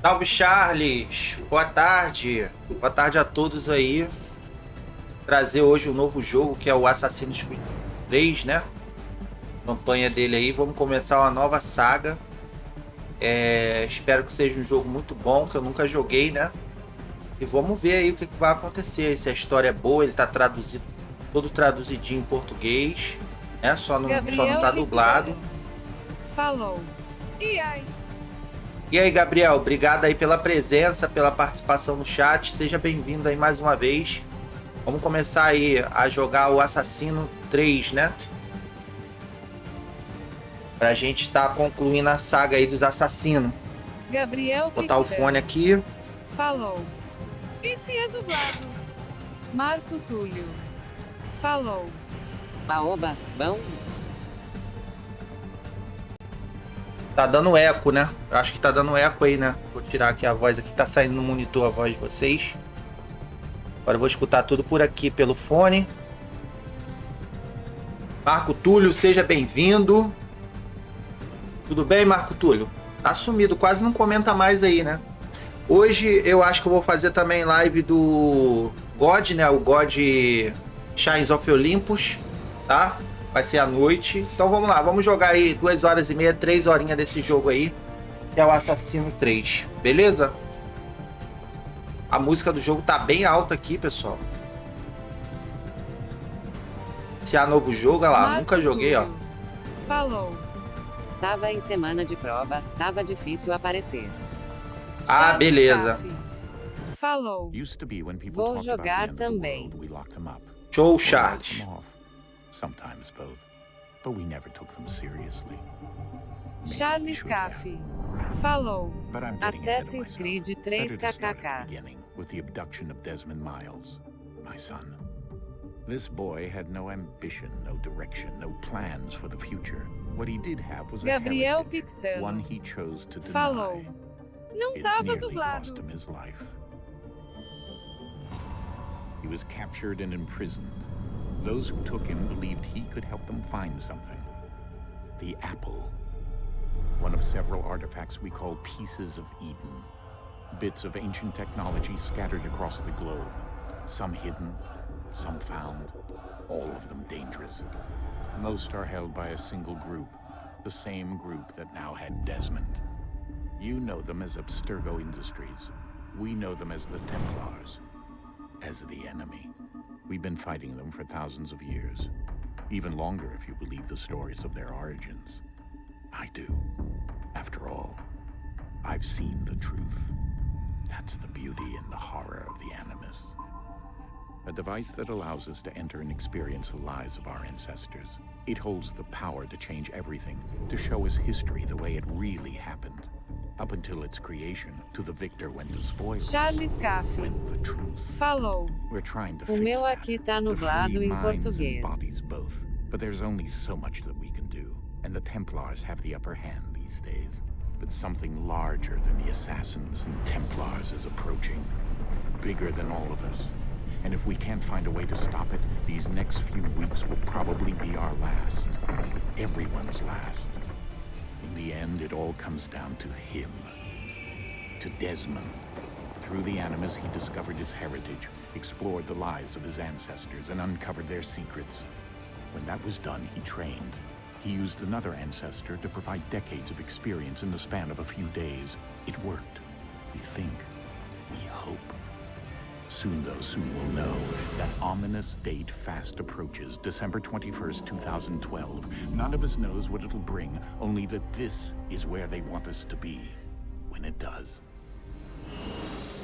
Salve, Charles! Boa tarde! Boa tarde a todos aí. Trazer hoje um novo jogo que é o Assassin's Creed 3, né? Campanha dele aí. Vamos começar uma nova saga. Espero que seja um jogo muito bom, que eu nunca joguei, né? E vamos ver aí o que vai acontecer. Se a história é boa, ele tá traduzido, todo traduzidinho em português, né? Só não tá dublado. Falou. E aí? E aí, Gabriel, obrigado aí pela presença, pela participação no chat. Seja bem-vindo aí mais uma vez. Vamos começar aí a jogar o Assassino 3, né? Pra gente tá concluindo a saga aí dos assassinos. Gabriel Vou botar o fone aqui. Falou. E se é dublado? Marco Túlio. Falou. Baoba, bom? Tá dando eco, né? Eu acho que tá dando eco aí, né? Vou tirar aqui a voz aqui. Tá saindo no monitor a voz de vocês. Agora eu vou escutar tudo por aqui pelo fone. Marco Túlio, seja bem-vindo. Tudo bem, Marco Túlio? Tá sumido, quase não comenta mais aí, né? Hoje eu acho que eu vou fazer também live do God, né? O God Shines of Olympus, tá? Vai ser à noite. Então vamos lá, vamos jogar aí 2h30, 3 horinhas desse jogo aí, que é o Assassino 3, beleza? A música do jogo tá bem alta aqui, pessoal. Se há novo jogo, olha lá, Marco nunca joguei, ó. Falou. Tava em semana de prova, tava difícil aparecer. Ah, beleza. Falou. Vou jogar também. Show, Charles. Sometimes both, but we never took them seriously. Charles Caff. Falou. But I'm getting ahead of Assassin's myself. Creed 3 Better to start at the kkk. beginning, with the abduction of Desmond Miles, my son. This boy had no ambition, no direction, no plans for the future. What he did have was a Gabriel heritage, Pixel. one he chose to deny. Falou. Não It tava nearly dublado. cost him his life. He was captured and imprisoned. Those who took him believed he could help them find something. The apple. One of several artifacts we call pieces of Eden. Bits of ancient technology scattered across the globe. Some hidden, some found, all of them dangerous. Most are held by a single group, the same group that now had Desmond. You know them as Abstergo Industries. We know them as the Templars, as the enemy. We've been fighting them for thousands of years. Even longer if you believe the stories of their origins. I do. After all, I've seen the truth. That's the beauty and the horror of the Animus. A device that allows us to enter and experience the lives of our ancestors. It holds the power to change everything, to show us history the way it really happened. Up until its creation, to the victor went the spoils. Charles Caff. Went the truth. Falou. We're trying to O fix meu that, aqui tá to nublado free em minds and português. bodies both. But there's only so much that we can do, and the Templars have the upper hand these days. But something larger than the Assassins and Templars is approaching, bigger than all of us. And if we can't find a way to stop it, these next few weeks will probably be our last. Everyone's last. In the end, it all comes down to him. To Desmond. Through the Animus, he discovered his heritage, explored the lives of his ancestors, and uncovered their secrets. When that was done, he trained. He used another ancestor to provide decades of experience in the span of a few days. It worked. We think. We hope. Soon, though, soon we'll know. That ominous date fast approaches, December 21st, 2012. None of us knows what it'll bring, only that this is where they want us to be, when it does.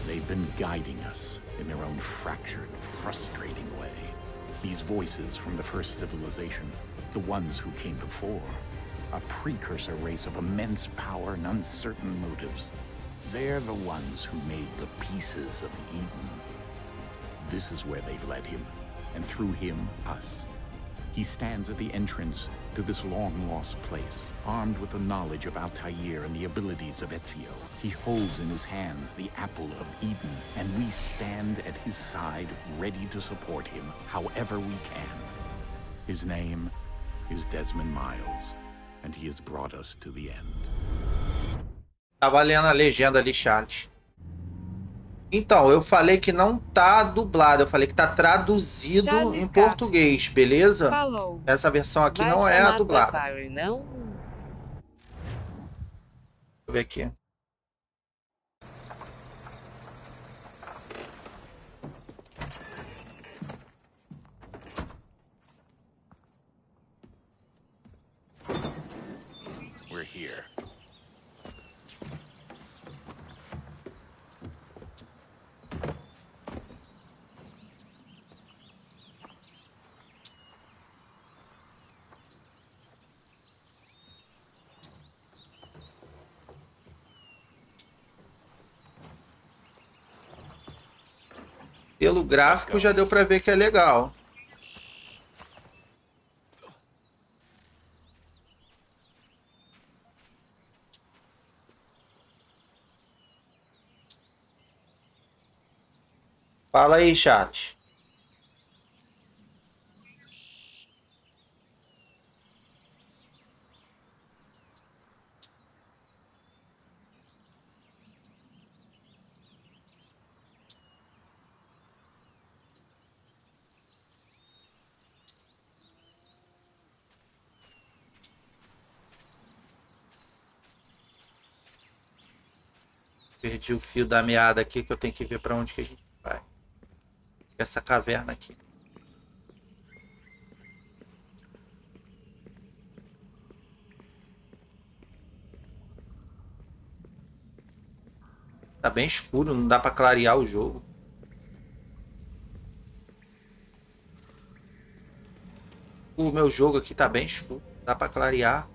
They've been guiding us in their own fractured, frustrating way. These voices from the first civilization, the ones who came before, a precursor race of immense power and uncertain motives. They're the ones who made the pieces of Eden. This is where they've led him, and through him, us. He stands at the entrance to this long-lost place, armed with the knowledge of Altair and the abilities of Ezio. He holds in his hands the apple of Eden, and we stand at his side, ready to support him however we can. His name is Desmond Miles, and he has brought us to the end. Tava lendo a legenda ali, Charles. Então, eu falei que não tá dublado, eu falei que tá traduzido Charles em português, beleza? Falou. Essa versão aqui Vai não é a chamar dublada. Papai, não? Deixa eu ver aqui. We're here. Pelo gráfico já deu pra ver que é legal. Fala aí, Charles. Perdi o fio da meada aqui, que eu tenho que ver pra onde que a gente vai. Essa caverna aqui. Tá bem escuro, não dá pra clarear o jogo. O meu jogo aqui tá bem escuro, dá pra clarear.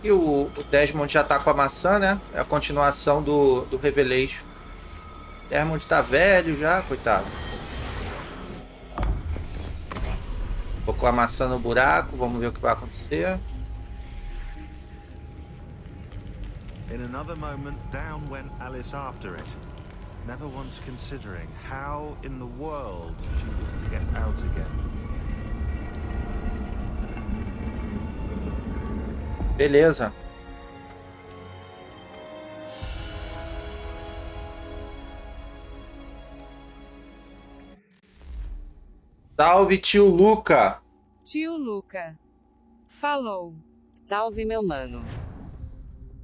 E o Desmond já tá com a maçã, né? É a continuação do Revelation. Desmond tá velho já, coitado. Colocou a maçã no buraco, vamos ver o que vai acontecer. In another moment, down went Alice after it, never once considering how in the world she was to get out again. Beleza. Salve, tio Luca. Tio Luca. Falou. Salve, meu mano.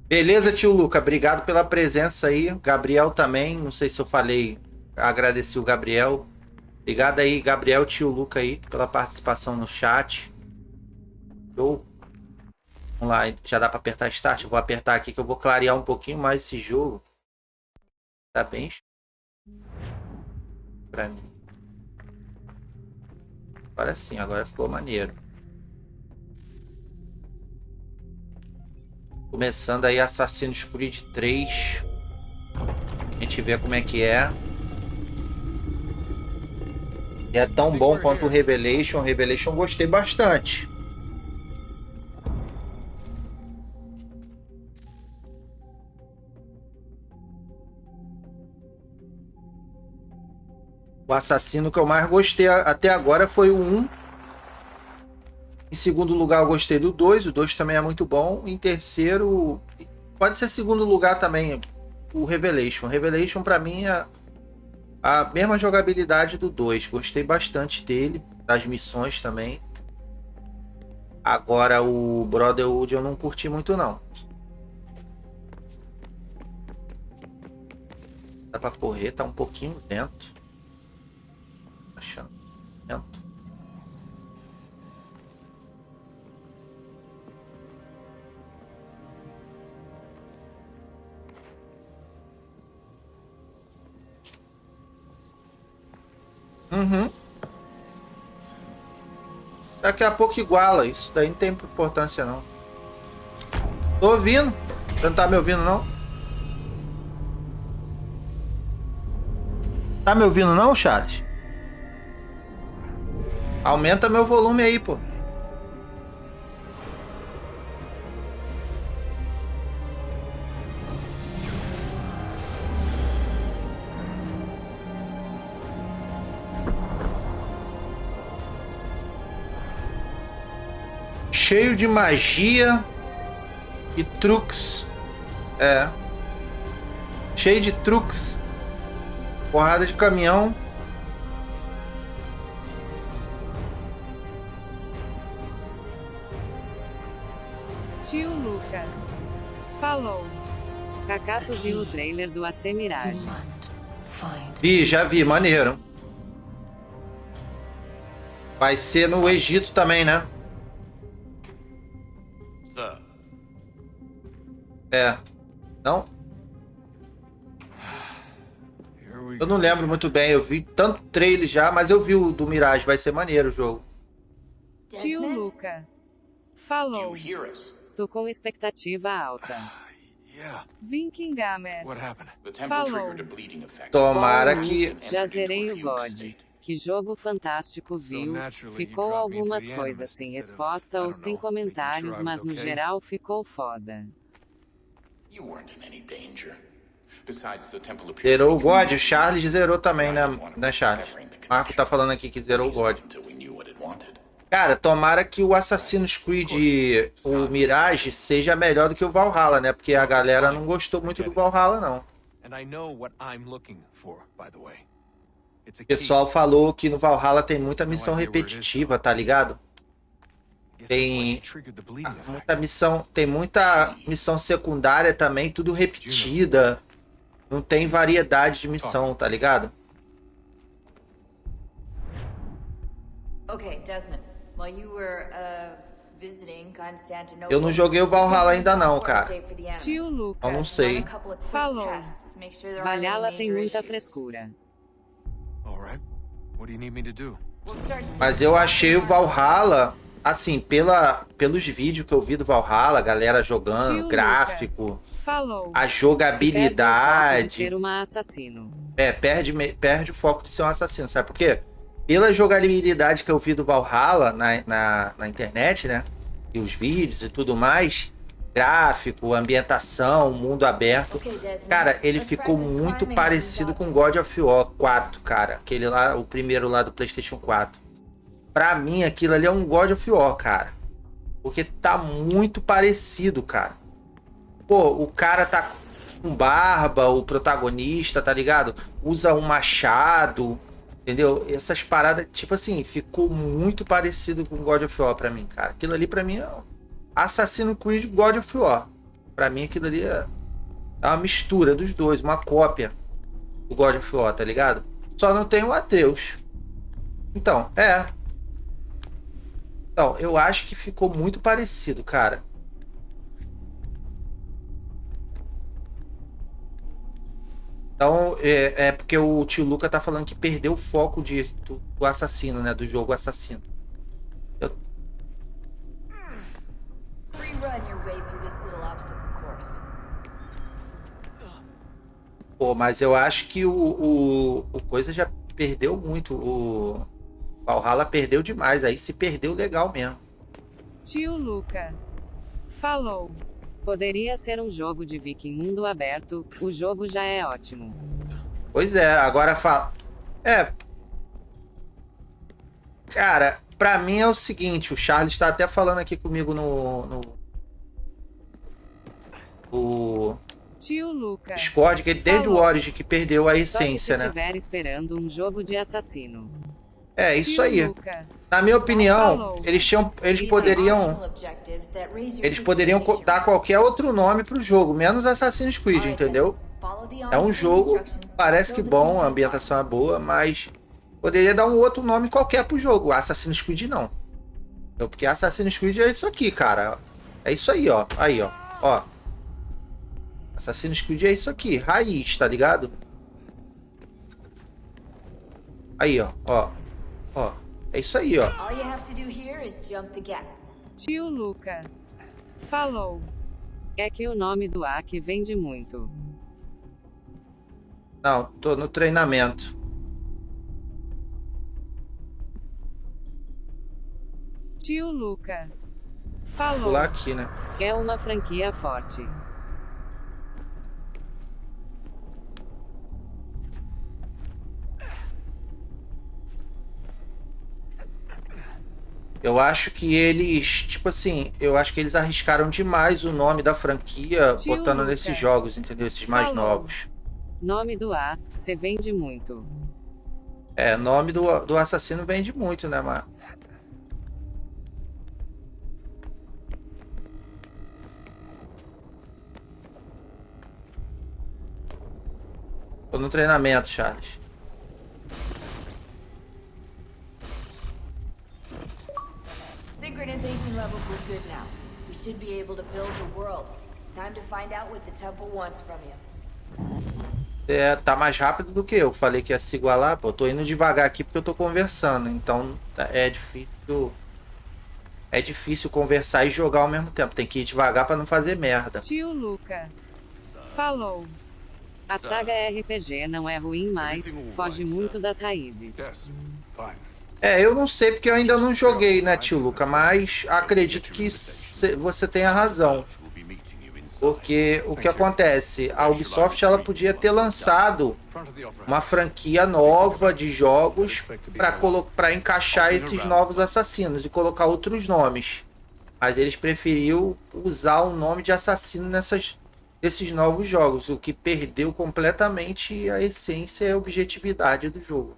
Beleza, tio Luca. Obrigado pela presença aí. Gabriel também. Não sei se eu falei. Agradeci o Gabriel. Obrigado aí, Gabriel, tio Luca aí, pela participação no chat. Show. Vamos lá, já dá para apertar Start? Eu vou apertar aqui que eu vou clarear um pouquinho mais esse jogo. Tá bem para mim. Agora sim, agora ficou maneiro. Começando aí Assassin's Creed 3. A gente vê como é que é. E é tão bom quanto o Revelation. O Revelation gostei bastante. O assassino que eu mais gostei até agora foi o 1. Em segundo lugar eu gostei do 2. O 2 também é muito bom. Em terceiro, pode ser segundo lugar também, o Revelation. O Revelation pra mim é a mesma jogabilidade do 2. Gostei bastante dele. Das missões também. Agora o Brotherhood eu não curti muito não. Dá pra correr, tá um pouquinho lento. Achando lento. Uhum. Daqui a pouco iguala. Isso daí não tem importância, não. Tô ouvindo. Você não tá me ouvindo, não? Tá me ouvindo, não, Charles? Aumenta meu volume aí, pô. Cheio de magia e truques. É. Cheio de truques. Porrada de caminhão. Tio Luca. Falou. Kakato viu o trailer do AC Mirage. Vi, já vi, maneiro. Vai ser no Egito também, né? É. Não? Eu não lembro muito bem. Eu vi tanto trailer já, mas eu vi o do Mirage. Vai ser maneiro o jogo. Tio Luca. Falou. Tô com expectativa alta. Vinkingamer. Falou. Tomara que... Já zerei o God. Que jogo fantástico, viu? Ficou algumas coisas sem resposta ou sem comentários, mas no geral ficou foda. Zerou o God? O Charles zerou também, né, Charles? Marco tá falando aqui que zerou o God. Cara, tomara que o Assassin's Creed, o Mirage, seja melhor do que o Valhalla, né? Porque a galera não gostou muito do Valhalla, não. O pessoal falou que no Valhalla tem muita missão repetitiva, tá ligado? Tem muita missão secundária também, tudo repetida. Não tem variedade de missão, tá ligado? Eu não joguei o Valhalla ainda não, cara. Tio Luca. Eu não sei. Falou. Valhalla tem muita frescura. Mas eu achei o Valhalla, assim, pelos vídeos que eu vi do Valhalla, a galera jogando, Tio gráfico, Falou. a jogabilidade. Ser uma assassino. Perde o foco de ser um assassino, sabe por quê? Pela jogabilidade que eu vi do Valhalla na internet, né? E os vídeos e tudo mais, gráfico, ambientação, mundo aberto. Cara, ele ficou muito parecido com God of War 4, cara. Aquele lá, o primeiro lá do PlayStation 4. Pra mim, aquilo ali é um God of War, cara. Porque tá muito parecido, cara. Pô, o cara tá com barba, o protagonista, tá ligado? Usa um machado, entendeu? Essas paradas, tipo assim, ficou muito parecido com God of War pra mim, cara. Aquilo ali pra mim é Assassin's Creed God of War. Pra mim aquilo ali é uma mistura dos dois, uma cópia do God of War, tá ligado? Só não tem o Atreus. Então, Então, eu acho que ficou muito parecido, cara. Então, é porque o tio Luca tá falando que perdeu o foco do assassino, né? Do jogo assassino. Pô, mas eu acho que o coisa já perdeu muito. O Valhalla perdeu demais. Aí se perdeu legal mesmo. Tio Luca. Falou. Poderia ser um jogo de viking mundo aberto, o jogo já é ótimo. Pois é, agora fala. Cara, pra mim é o seguinte, o Charles tá até falando aqui comigo no Tio Luca. Discord, que ele desde o Origin que perdeu a essência, Só se né? estiver esperando um jogo de assassino. É, isso Tio aí. Luca. Na minha opinião, Falou. eles poderiam dar qualquer outro nome pro jogo, menos Assassin's Creed, entendeu? É um jogo, parece que bom, a ambientação é boa, mas poderia dar um outro nome qualquer pro jogo. Assassin's Creed não. Porque Assassin's Creed é isso aqui, cara. É isso aí, ó. Aí, ó. Assassin's Creed é isso aqui, raiz, tá ligado? Aí, ó. Ó. É isso aí, ó. All you have to do here is jump the gap. Tio Luca. Falou. É que o nome do A que vende muito. Não, tô no treinamento. Tio Luca. Vou Falou. lá aqui, né? É uma franquia forte. Eu acho que eles, tipo assim, eu acho que eles arriscaram demais o nome da franquia Tio botando Luca. nesses jogos, entendeu? Esses mais Falou. novos. Nome do A, você vende muito. É, nome do assassino vende muito, né, mano? Tô no treinamento, Charles. Synchronization levels look good now. We should be able to build the world. Time to find out what the temple wants from you. É, tá mais rápido do que eu. Falei que ia se igualar, pô. Eu tô indo devagar aqui porque eu tô conversando. Então é difícil. É difícil conversar e jogar ao mesmo tempo. Tem que ir devagar pra não fazer merda. Tio Luca. Falou. A saga RPG não é ruim, mas foge muito das raízes. É, eu não sei porque eu ainda não joguei, né, tio Luca? Mas acredito que você tenha razão. Porque o que acontece? A Ubisoft ela podia ter lançado uma franquia nova de jogos para encaixar esses novos assassinos e colocar outros nomes. Mas eles preferiram usar o nome de assassino nesses novos jogos, o que perdeu completamente a essência e a objetividade do jogo.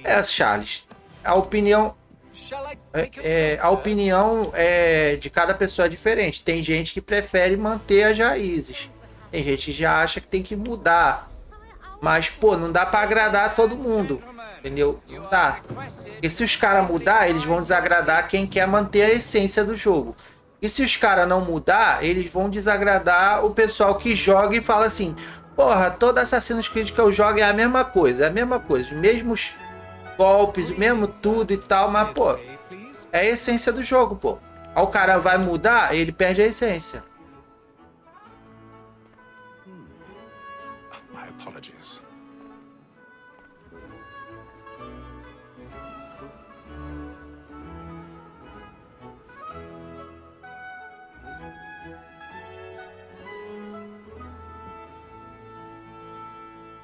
É, Charles, a opinião de cada pessoa é diferente. Tem gente que prefere manter as raízes. Tem gente que já acha que tem que mudar. Mas, pô, não dá pra agradar todo mundo. Entendeu? Não dá. E se os caras mudar, eles vão desagradar quem quer manter a essência do jogo. E se os caras não mudar, eles vão desagradar o pessoal que joga e fala assim: porra, todo Assassin's Creed que eu jogo é a mesma coisa, os mesmos golpes, o mesmo tudo e tal, mas, pô, é a essência do jogo, pô. Aí o cara vai mudar, ele perde a essência. My apologies.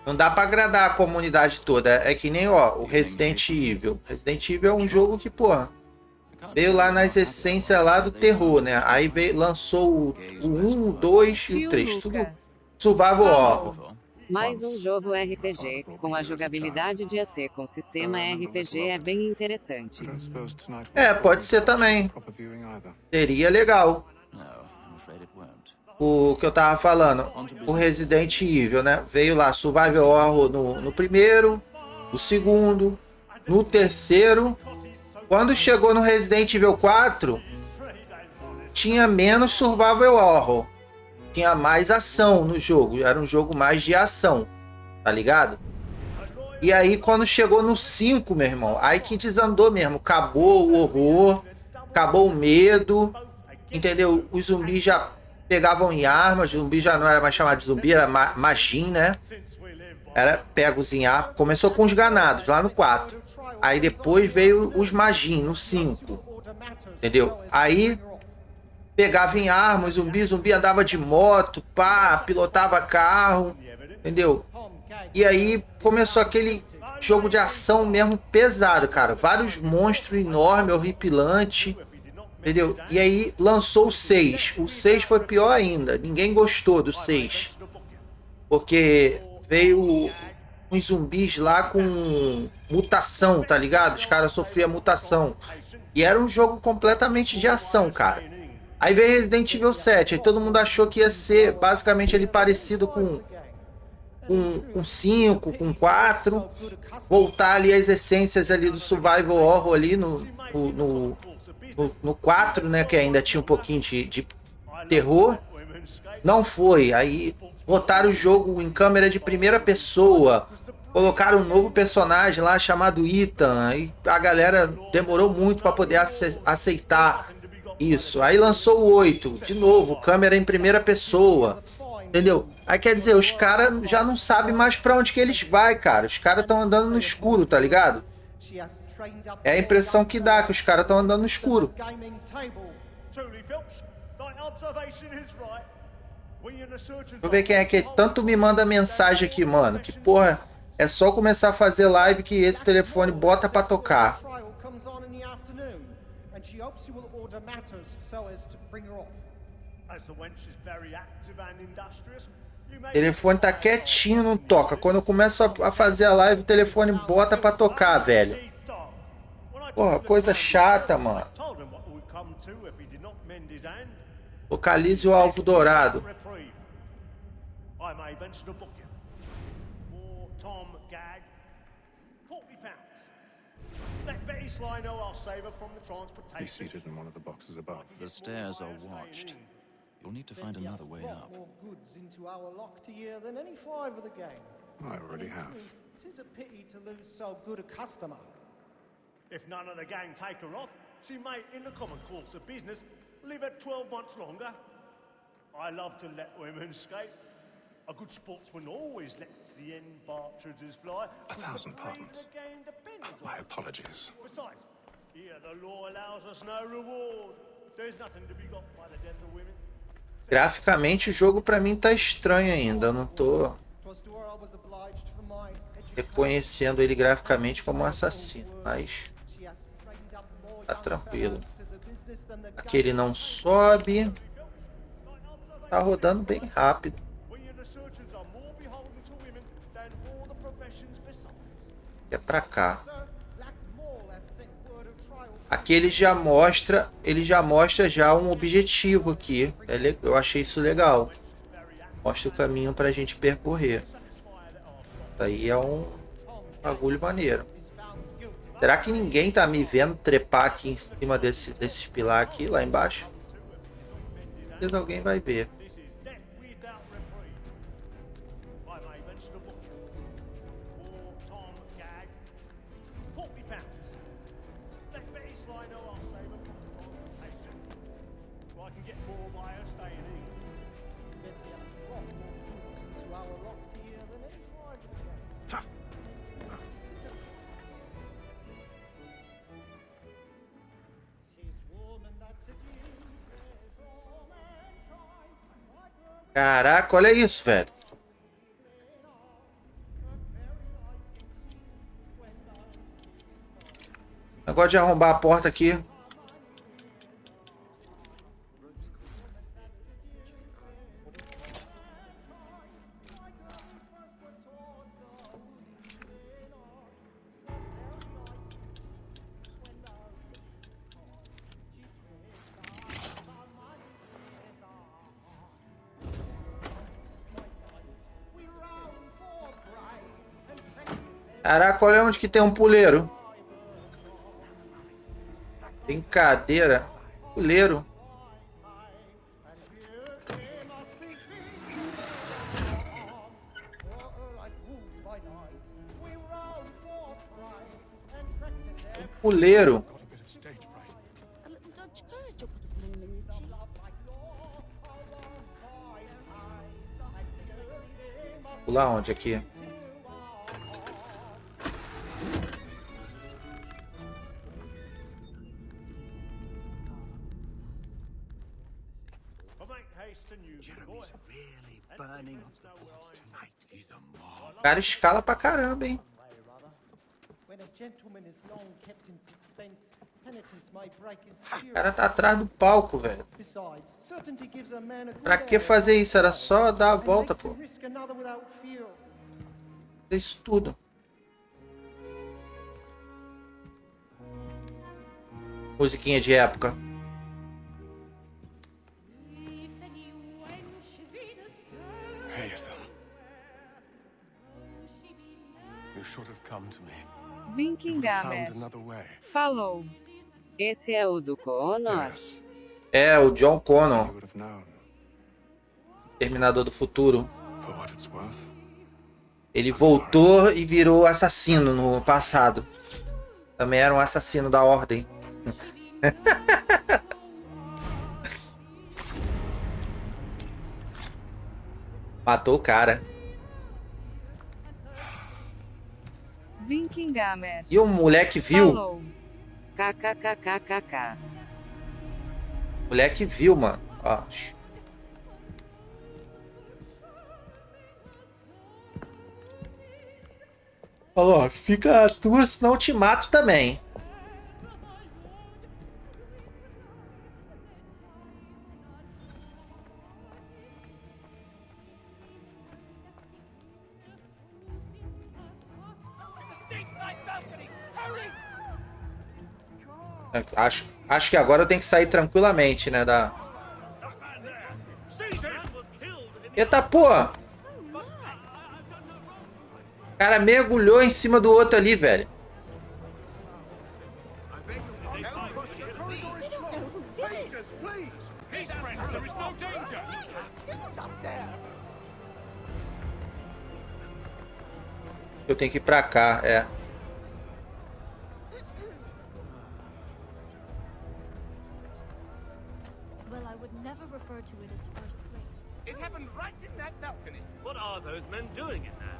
Não dá pra agradar a comunidade toda. É que nem, ó, o Resident Evil. Resident Evil é um jogo que, porra, veio lá nas essências lá do terror, né? Aí lançou o 1, o 2 e o 3. Tudo survival horror. Mais um jogo RPG, com a jogabilidade de AC com sistema RPG é bem interessante. É, pode ser também. Seria legal. O que eu tava falando, o Resident Evil, né? Veio lá survival horror no primeiro, no segundo, no terceiro. Quando chegou no Resident Evil 4, tinha menos survival horror. Tinha mais ação no jogo. Era um jogo mais de ação, tá ligado? E aí quando chegou no 5, meu irmão, aí que desandou mesmo. Acabou o horror, acabou o medo, entendeu? Os zumbis já pegavam em armas, zumbi já não era mais chamado de zumbi, era magin, né? Era pegos em armas. Começou com os ganados, lá no 4. Aí depois veio os magin, no 5. Entendeu? Aí pegava em armas, zumbi andava de moto, pá, pilotava carro, entendeu? E aí começou aquele jogo de ação mesmo pesado, cara. Vários monstros enormes, horripilantes. Entendeu? E aí lançou o 6. O 6 foi pior ainda. Ninguém gostou do 6. Porque veio uns zumbis lá com mutação, tá ligado? Os caras sofriam mutação. E era um jogo completamente de ação, cara. Aí veio Resident Evil 7. Aí todo mundo achou que ia ser basicamente ali parecido com 5, com 4. Voltar ali as essências ali do survival horror ali no 4, né, que ainda tinha um pouquinho de terror. Não foi. Aí botaram o jogo em câmera de primeira pessoa. Colocaram um novo personagem lá chamado Ethan. E a galera demorou muito para poder aceitar isso. Aí lançou o 8. De novo, câmera em primeira pessoa. Entendeu? Aí quer dizer, os caras já não sabem mais para onde que eles vão, cara. Os caras estão andando no escuro, tá ligado? É a impressão que dá, que os caras estão andando no escuro. Deixa eu ver quem é que tanto me manda mensagem aqui, mano. Que porra, é só começar a fazer live que esse telefone bota pra tocar. O telefone tá quietinho, não toca. Quando eu começo a fazer a live, o telefone bota pra tocar, velho. Porra, coisa chata, mano. Localize o alvo dourado. He's seated in one of the boxes above. The stairs are watched. You'll need to find another way up. I already have. Tis a pity to lose so good a customer. If none of the gang take her off, she may, in the common course of business, live at 12 months longer. I love to let women skate. A good sportsman always lets the end partridges fly. 1,000 pardons. My apologies. Besides, here the law allows us no reward. There's nothing to be got by the death of women. Graficamente o jogo pra mim tá estranho ainda. Eu não tô reconhecendo ele graficamente como um assassino, mas tá tranquilo. Aqui ele não sobe. Tá rodando bem rápido. É pra cá. Aqui ele já mostra já um objetivo aqui. Eu achei isso legal. Mostra o caminho pra gente percorrer. Isso aí é um bagulho maneiro. Será que ninguém tá me vendo trepar aqui em cima desses pilar aqui, lá embaixo? Com certeza alguém vai ver. Caraca, olha isso, velho. Negócio de arrombar a porta aqui. Caraca, olha onde que tem um puleiro. Tem cadeira. Puleiro. Puleiro. Pular onde aqui? O cara escala pra caramba, hein? O cara tá atrás do palco, velho. Pra que fazer isso? Era só dar a volta, pô. Isso tudo. Musiquinha de época. Vinkingamer falou. Esse é o do Connor? É, o John Connor. Terminador do Futuro. For what it's worth. Ele voltou e virou assassino no passado. Também era um assassino da ordem. Matou o cara. Vinkingamer. E o moleque viu? Falou. KKKKKK. O moleque viu, mano. Ó. Falou, fica a tua, senão eu te mato também. Acho que agora eu tenho que sair tranquilamente, né? Eita, pô! O cara mergulhou em cima do outro ali, velho. Eu tenho que ir pra cá, é. It happened right in that balcony. What are those men doing in there?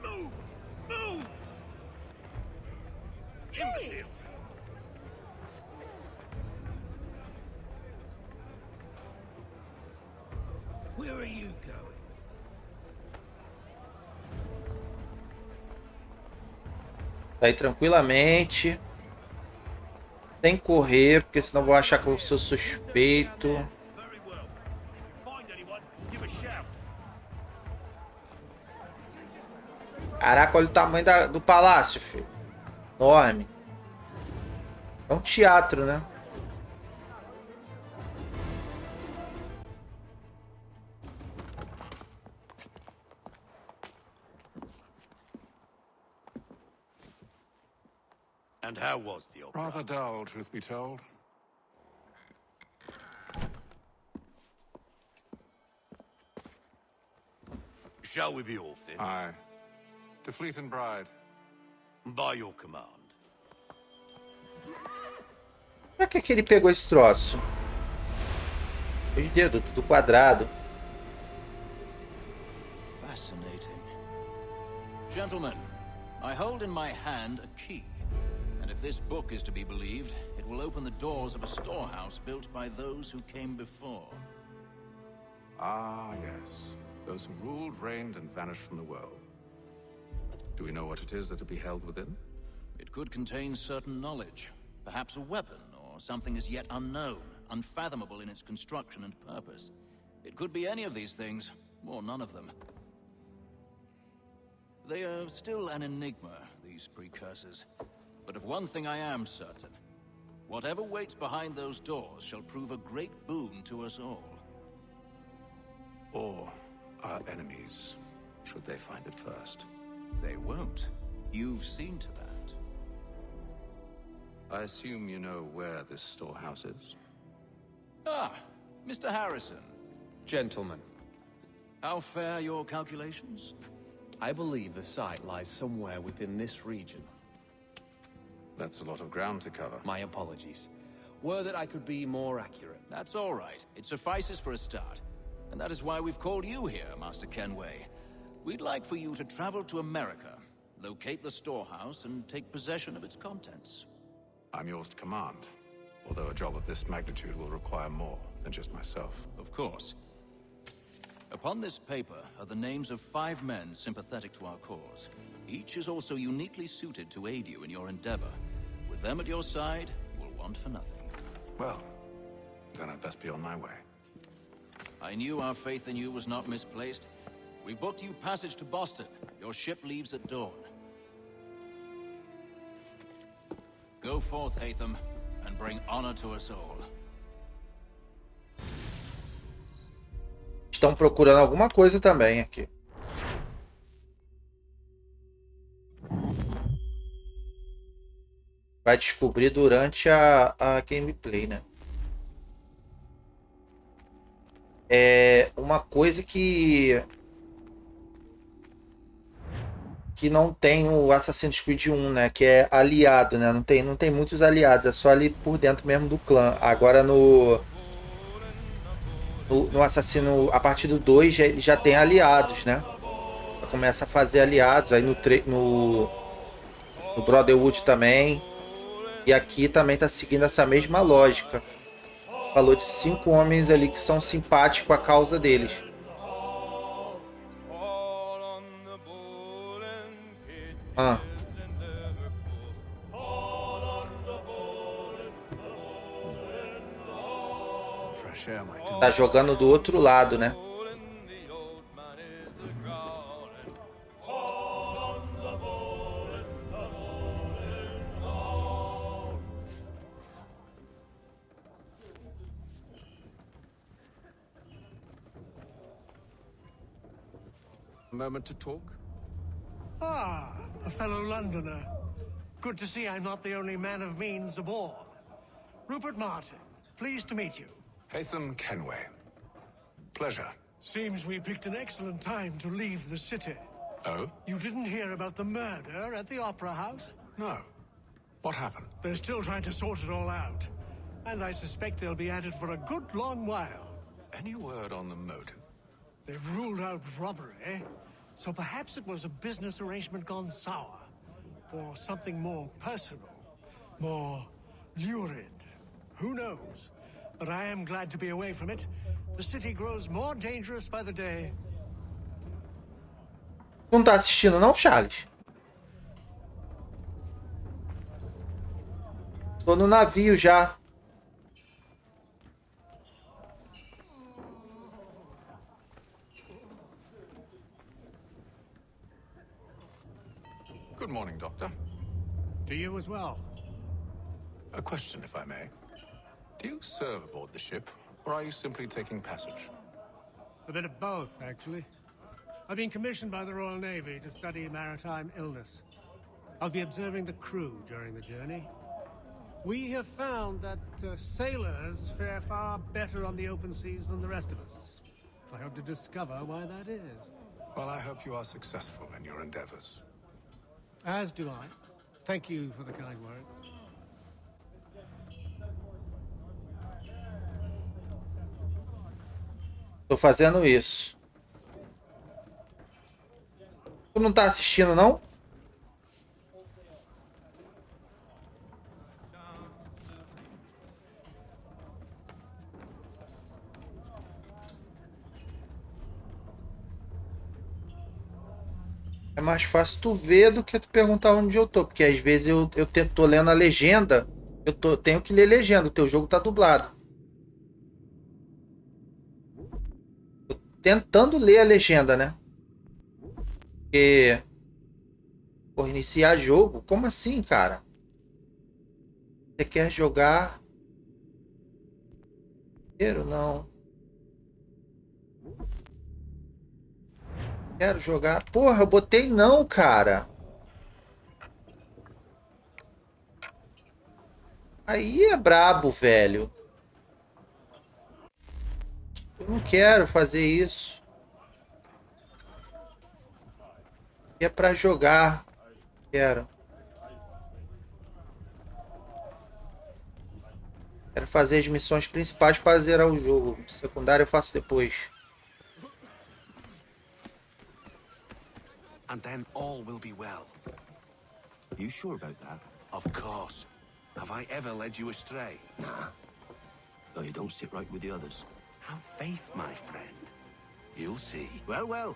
Move! Move! Imbecile! Where are you going? Sair tranquilamente. Sem correr, porque senão vou achar que eu sou suspeito. Caraca, olha o tamanho do palácio, filho. Enorme. É um teatro, né? And how was the opera? Rather dull, truth be told. Shall we be off then? Aye. To Fleet and Bride. By your command. Pra que ele pegou esse troço? Os dedos, tudo quadrado. Fascinating. Gentlemen, I hold in my hand a key. And if this book is to be believed, it will open the doors of a storehouse built by those who came before. Ah, yes. Those who ruled, reigned, and vanished from the world. Do we know what it is that will be held within? It could contain certain knowledge. Perhaps a weapon, or something as yet unknown, unfathomable in its construction and purpose. It could be any of these things, or none of them. They are still an enigma, these precursors. But of one thing I am certain. Whatever waits behind those doors shall prove a great boon to us all. Or our enemies, should they find it first. They won't. You've seen to that. I assume you know where this storehouse is? Ah, Mr. Harrison. Gentlemen, How fare your calculations? I believe the site lies somewhere within this region. That's a lot of ground to cover. My apologies. Were that I could be more accurate. That's all right. It suffices for a start. And that is why we've called you here, Master Kenway. We'd like for you to travel to America, locate the storehouse, and take possession of its contents. I'm yours to command, although a job of this magnitude will require more than just myself. Of course. Upon this paper are the names of 5 men sympathetic to our cause. Each is also uniquely suited to aid you in your endeavor. With them at your side, you will want for nothing. Well, then I'd best be on my way. I knew our faith in you was not misplaced. We've booked you passage to Boston. Your ship leaves at dawn. Go forth, Hatham, and bring honor to us all. Estão procurando alguma coisa também aqui. Vai descobrir durante a gameplay, né? é uma coisa que não tem o Assassin's Creed 1, né? Que é aliado, né? Não tem muitos aliados, é só ali por dentro mesmo do clã. Agora no Assassino, a partir do 2, já tem aliados, né? Começa a fazer aliados, aí no Brotherhood também. E aqui também tá seguindo essa mesma lógica. Falou de 5 homens ali que são simpáticos com a causa deles. Ah. Tá jogando do outro lado, né? A moment to talk? Ah, a fellow Londoner. Good to see I'm not the only man of means aboard. Rupert Martin, pleased to meet you. Haytham Kenway. Pleasure. Seems we picked an excellent time to leave the city. Oh? You didn't hear about the murder at the Opera House? No. What happened? They're still trying to sort it all out. And I suspect they'll be at it for a good long while. Any word on the motive? They've ruled out robbery, so perhaps it was a business arrangement gone sour. Or something more personal, more lurid. Who knows? But I am glad to be away from it. The city grows more dangerous by the day. Não tá assistindo não, Charles? Tô no navio já. Good morning, Doctor. To you as well. A question, if I may. Do you serve aboard the ship, or are you simply taking passage? A bit of both, actually. I've been commissioned by the Royal Navy to study maritime illness. I'll be observing the crew during the journey. We have found that sailors fare far better on the open seas than the rest of us. I hope to discover why that is. Well, I hope you are successful in your endeavors. As do I. Thank you for the kind words. Tô fazendo isso. Tu não tá assistindo, não? É mais fácil tu ver do que tu perguntar onde eu tô. Porque às vezes eu tô lendo a legenda. Tenho que ler legenda. O teu jogo tá dublado. Tô tentando ler a legenda, né? Porque... Por iniciar jogo? Como assim, cara? Você quer jogar... Não. Quero jogar. Porra, eu botei não, cara. Aí é brabo, velho. Eu não quero fazer isso. É pra jogar. Quero. Quero fazer as missões principais para zerar o jogo. Secundário eu faço depois. And then all will be well. You sure about that? Of course. Have I ever led you astray? Nah. Though you don't sit right with the others. Have faith, my friend. You'll see. Well, well.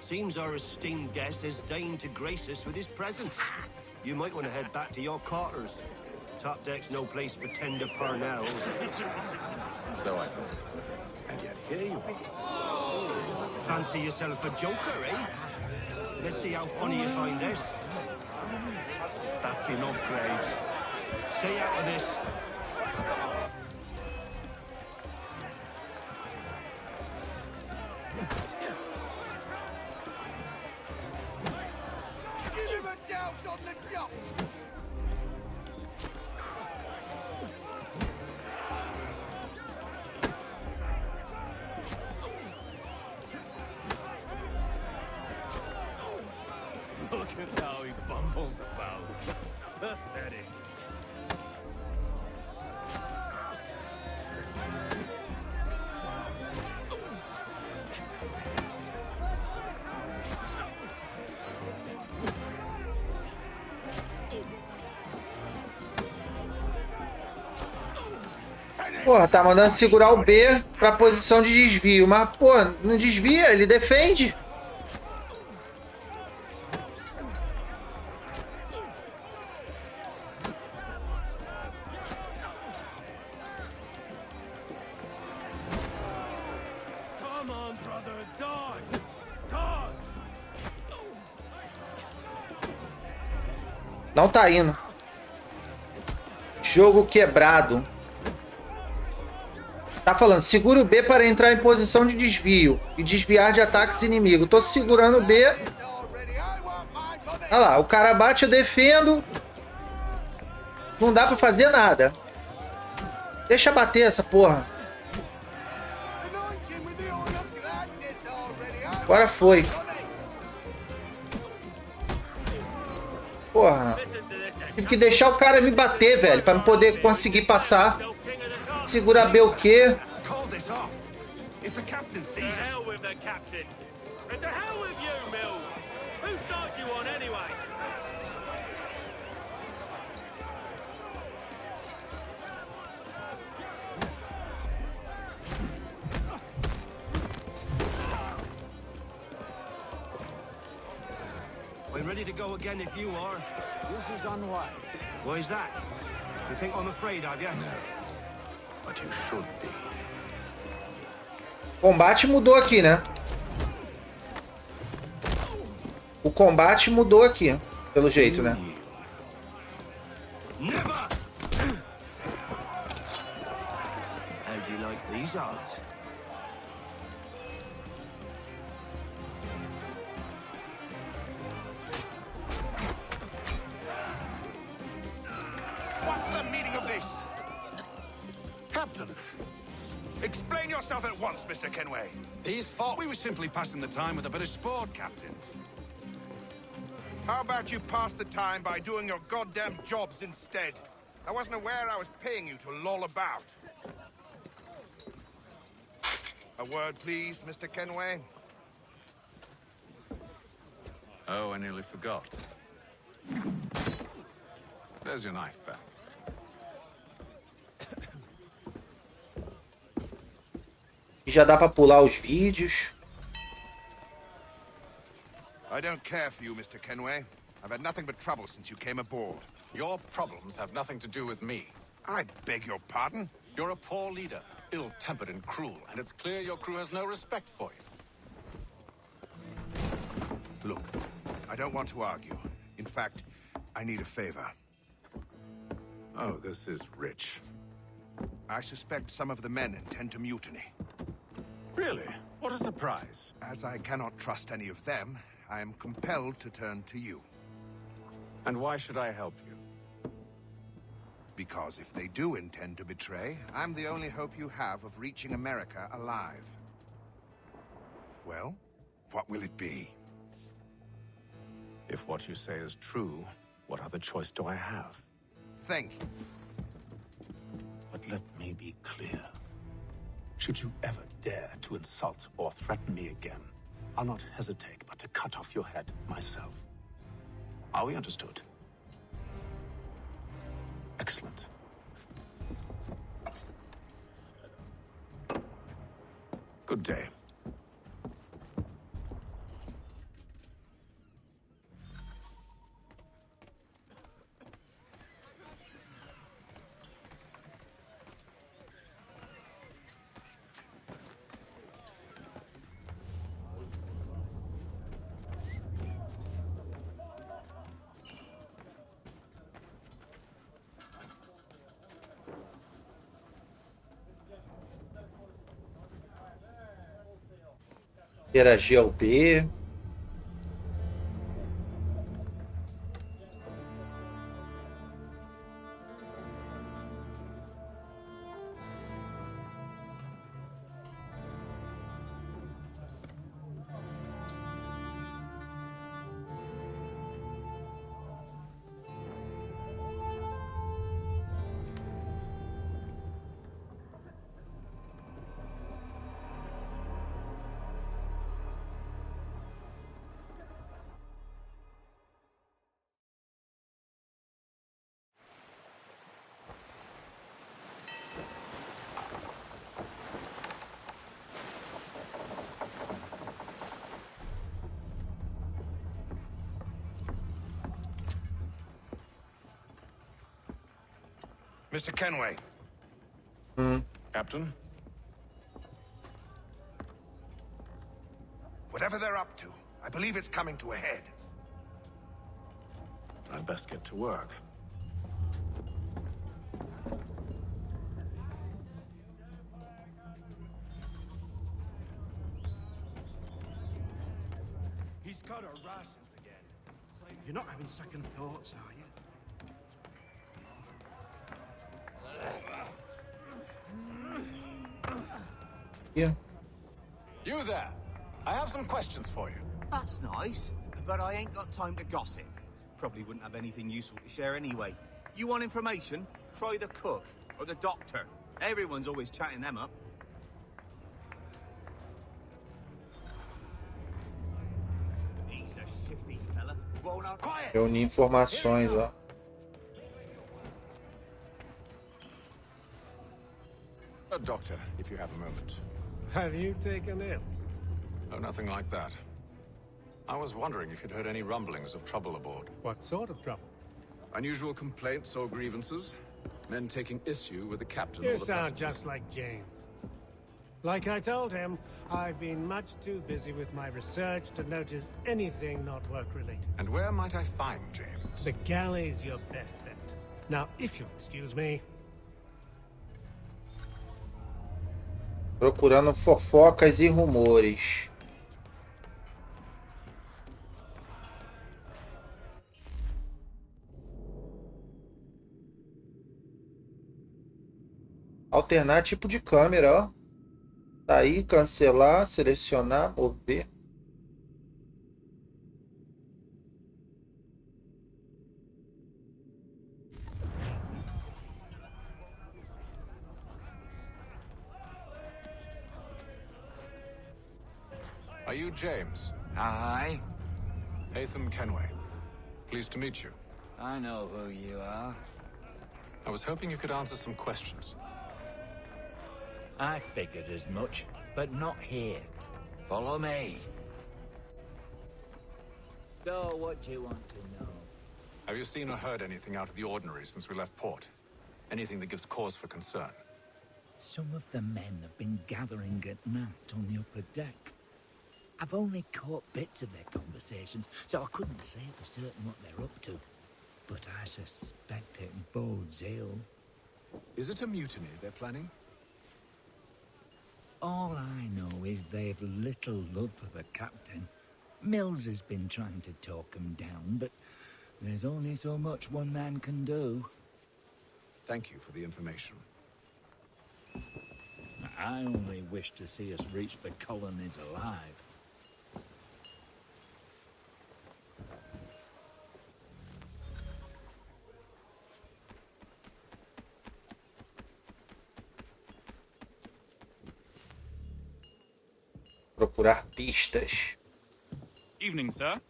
Seems our esteemed guest has deigned to grace us with his presence. You might want to head back to your quarters. Top deck's no place for tender parnells. So I thought. And yet here you are. Fancy yourself a joker, eh? Let's see how funny you find this. That's enough, Graves. Stay out of this. Give him a douse on the yacht! all's about. Pathetic. Porra, tá mandando segurar o B pra posição de desvio. Mas, pô, não desvia, ele defende. Come on, brother, dodge! Dodge! Não tá indo. Jogo quebrado. Tá falando, segura o B para entrar em posição de desvio e desviar de ataques inimigos. Tô segurando o B. Olha lá, o cara bate, eu defendo. Não dá pra fazer nada. Deixa bater essa porra. Agora foi. Porra. Tive que deixar o cara me bater, velho, pra eu poder conseguir passar. Segurar B o quê? We're ready to go again if you are. This is unwise. Why is that? You think I'm afraid of you? No. But you should be. O combate mudou aqui, né? O combate mudou aqui, pelo jeito, né? Never! How do you like these odds? What's the meaning of this? Captain, explain yourself at once, Mr. Kenway. These thought we were simply passing the time with a bit of sport, Captain. How about you pass the time by doing your goddamn jobs instead? I wasn't aware I was paying you to loll about. A word, please, Mr. Kenway. Oh, I nearly forgot. There's your knife, Beth. Já dá pra pular os vídeos. I don't care for you, Mr. Kenway. I've had nothing but trouble since you came aboard. Your problems have nothing to do with me. I beg your pardon? You're a poor leader, ill-tempered and cruel, and it's clear your crew has no respect for you. Look, I don't want to argue. In fact, I need a favor. Oh, this is rich. I suspect some of the men intend to mutiny. Really? What a surprise. As I cannot trust any of them, I am compelled to turn to you. And why should I help you? Because if they do intend to betray, I'm the only hope you have of reaching America alive. Well, what will it be? If what you say is true, what other choice do I have? Thank you. But let me be clear. Should you ever dare to insult or threaten me again, I'll not hesitate but to cut off your head myself. Are we understood? Excellent. Good day. Interagir ao B. Mr. Kenway. Captain? Whatever they're up to, I believe it's coming to a head. I'd best get to work. He's cut our rations again. You're not having second thoughts, are you? Yeah. You there. I have some questions for you. That's nice, but I ain't got time to gossip. Probably wouldn't have anything useful to share anyway. You want information? Try the cook or the doctor. Everyone's always chatting them up. He's a shifty fella. Won't I... Quiet! Reunir informações, ó. A doctor, if you have a moment. Have you taken ill? Oh, nothing like that. I was wondering if you'd heard any rumblings of trouble aboard. What sort of trouble? Unusual complaints or grievances? Men taking issue with the captain or You the sound passengers? just like James. Like I told him, I've been much too busy with my research to notice anything not work-related. And where might I find James? The galley's your best bet. Now, if you'll excuse me... Procurando fofocas e rumores. Alternar tipo de câmera, ó. Sair, cancelar, selecionar, mover. Are you James? Hi. Hatham Kenway. Pleased to meet you. I know who you are. I was hoping you could answer some questions. I figured as much, but not here. Follow me. So, what do you want to know? Have you seen or heard anything out of the ordinary since we left port? Anything that gives cause for concern? Some of the men have been gathering at night on the upper deck. I've only caught bits of their conversations, so I couldn't say for certain what they're up to. But I suspect it bodes ill. Is it a mutiny they're planning? All I know is they've little love for the captain. Mills has been trying to talk him down, but there's only so much one man can do. Thank you for the information. I only wish to see us reach the colonies alive. Procurar pistas. Evening, sir.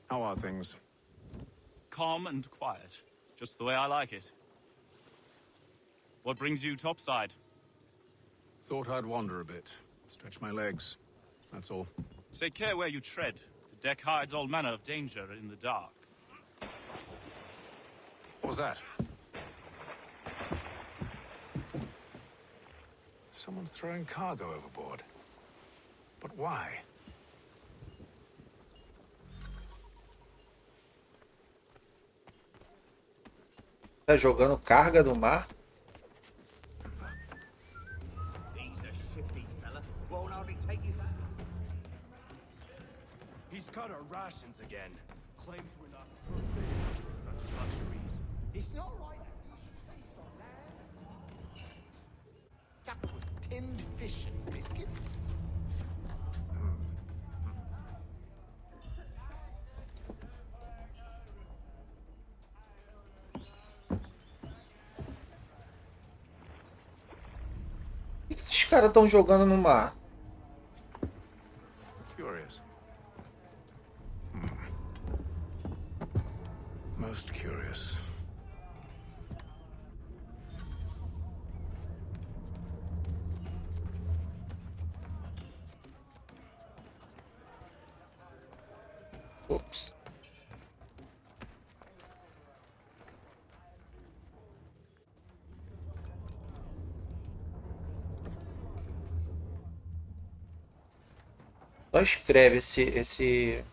How are things? Calm and quiet. Just the way I like it. What brings you topside? Thought I'd wander a bit. Stretch my legs. That's all. Take care where you tread. The deck hides all manner of danger in the dark. What was that? Someone's throwing cargo overboard. But why? Tá jogando carga no mar? He's a shifty fella. Won't hardly take you back. He's cut our rations again. Claims we're not forbidden for such luxuries. It's not right that you should feast on land. Stuck with tinned fish and biscuits. O que esses caras estão jogando no mar? Curious. Most curious. Ops. Só escreve esse...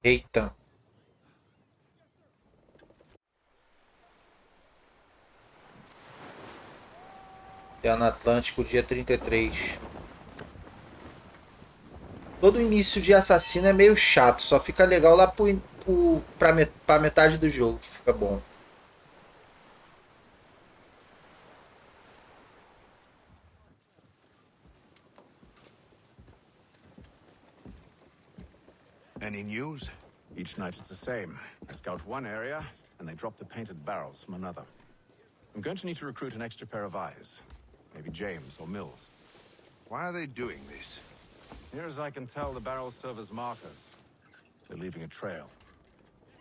Eita. Oceano Atlântico, dia 33. Todo início de assassino é meio chato. Só fica legal lá pra metade do jogo, que fica bom. Any news? Each night it's the same. I scout one area, and they drop the painted barrels from another. I'm going to need to recruit an extra pair of eyes. Maybe James or Mills. Why are they doing this? Near as I can tell, the barrels serve as markers. They're leaving a trail.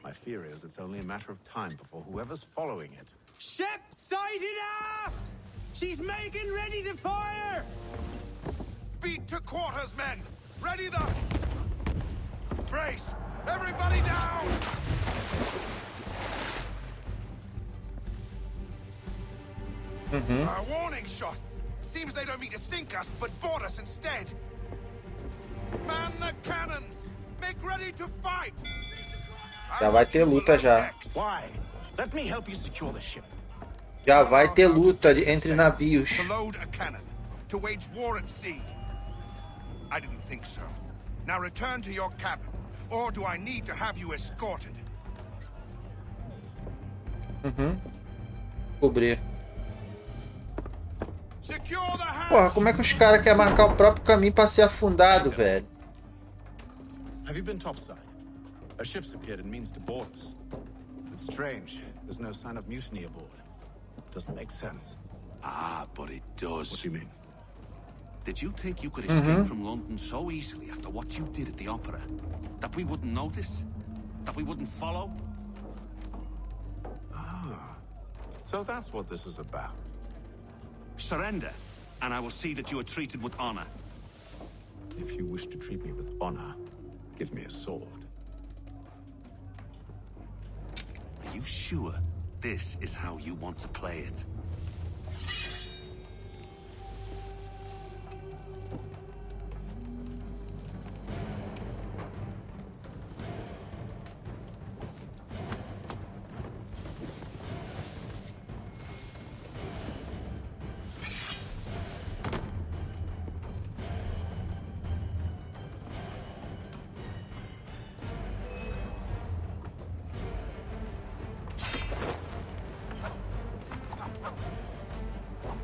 My fear is it's only a matter of time before whoever's following it... Ship sighted aft! She's making ready to fire! Beat to quarters, men! Ready the... Brace! Everybody down! A warning shot! Seems they don't mean to sink us, but board us instead! Man the cannons! Make ready to fight! Já vai ter luta já. Why? Let me help you secure the ship. Já vai ter luta entre navios. To load a cannon, to wage war at sea. I didn't think so. Now return to your cabin, or do I need to have you escorted? Cobrir. Porra, como é que os caras querem marcar o próprio caminho para ser afundado, velho? Have you been topside? A ship's appeared and means to board us. It's strange. There's no sign of mutiny aboard. Doesn't make sense. Ah, but it does. What do you mean? Did you think you could escape from London so easily after what you did at the opera? That we wouldn't notice? That we wouldn't follow? Ah, so that's what this is about. Surrender, and I will see that you are treated with honor. If you wish to treat me with honor, give me a sword. Are you sure this is how you want to play it?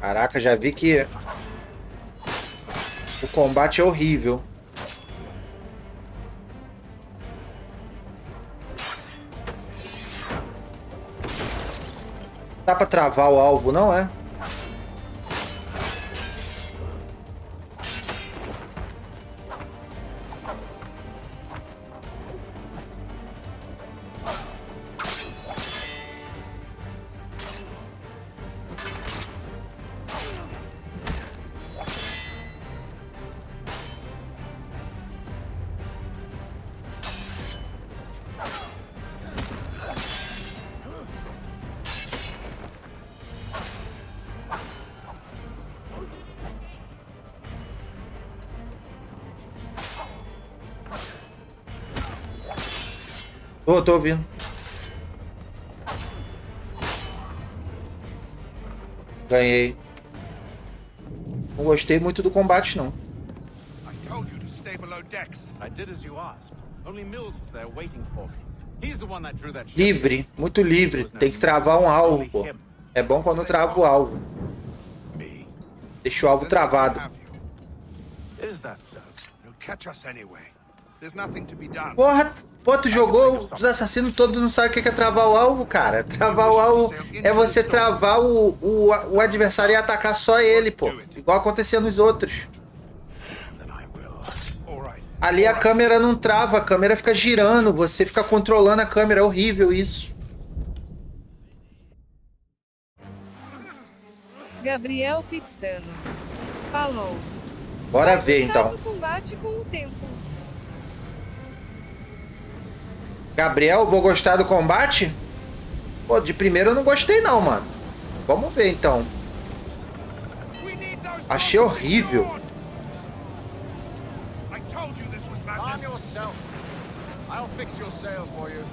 Caraca, já vi que o combate é horrível. Dá pra travar o alvo, não é? Tô ouvindo. Ganhei. Não gostei muito do combate, não. Livre, muito livre. Tem que travar um alvo, pô. É bom quando trava o alvo. Deixa o alvo travado. Porra, pô, tu jogou os assassinos todos, não sabe o que é travar o alvo, cara. Travar o alvo é você travar o adversário e atacar só ele, pô. Igual acontecia nos outros. Ali a câmera não trava, a câmera fica girando, você fica controlando a câmera, é horrível isso. Gabriel Pixano falou. Bora ver então. Combate com o tempo. Gabriel, vou gostar do combate? Pô, de primeiro eu não gostei não, mano. Vamos ver então. Achei horrível. I'm yourself. I'll fix your sail for you.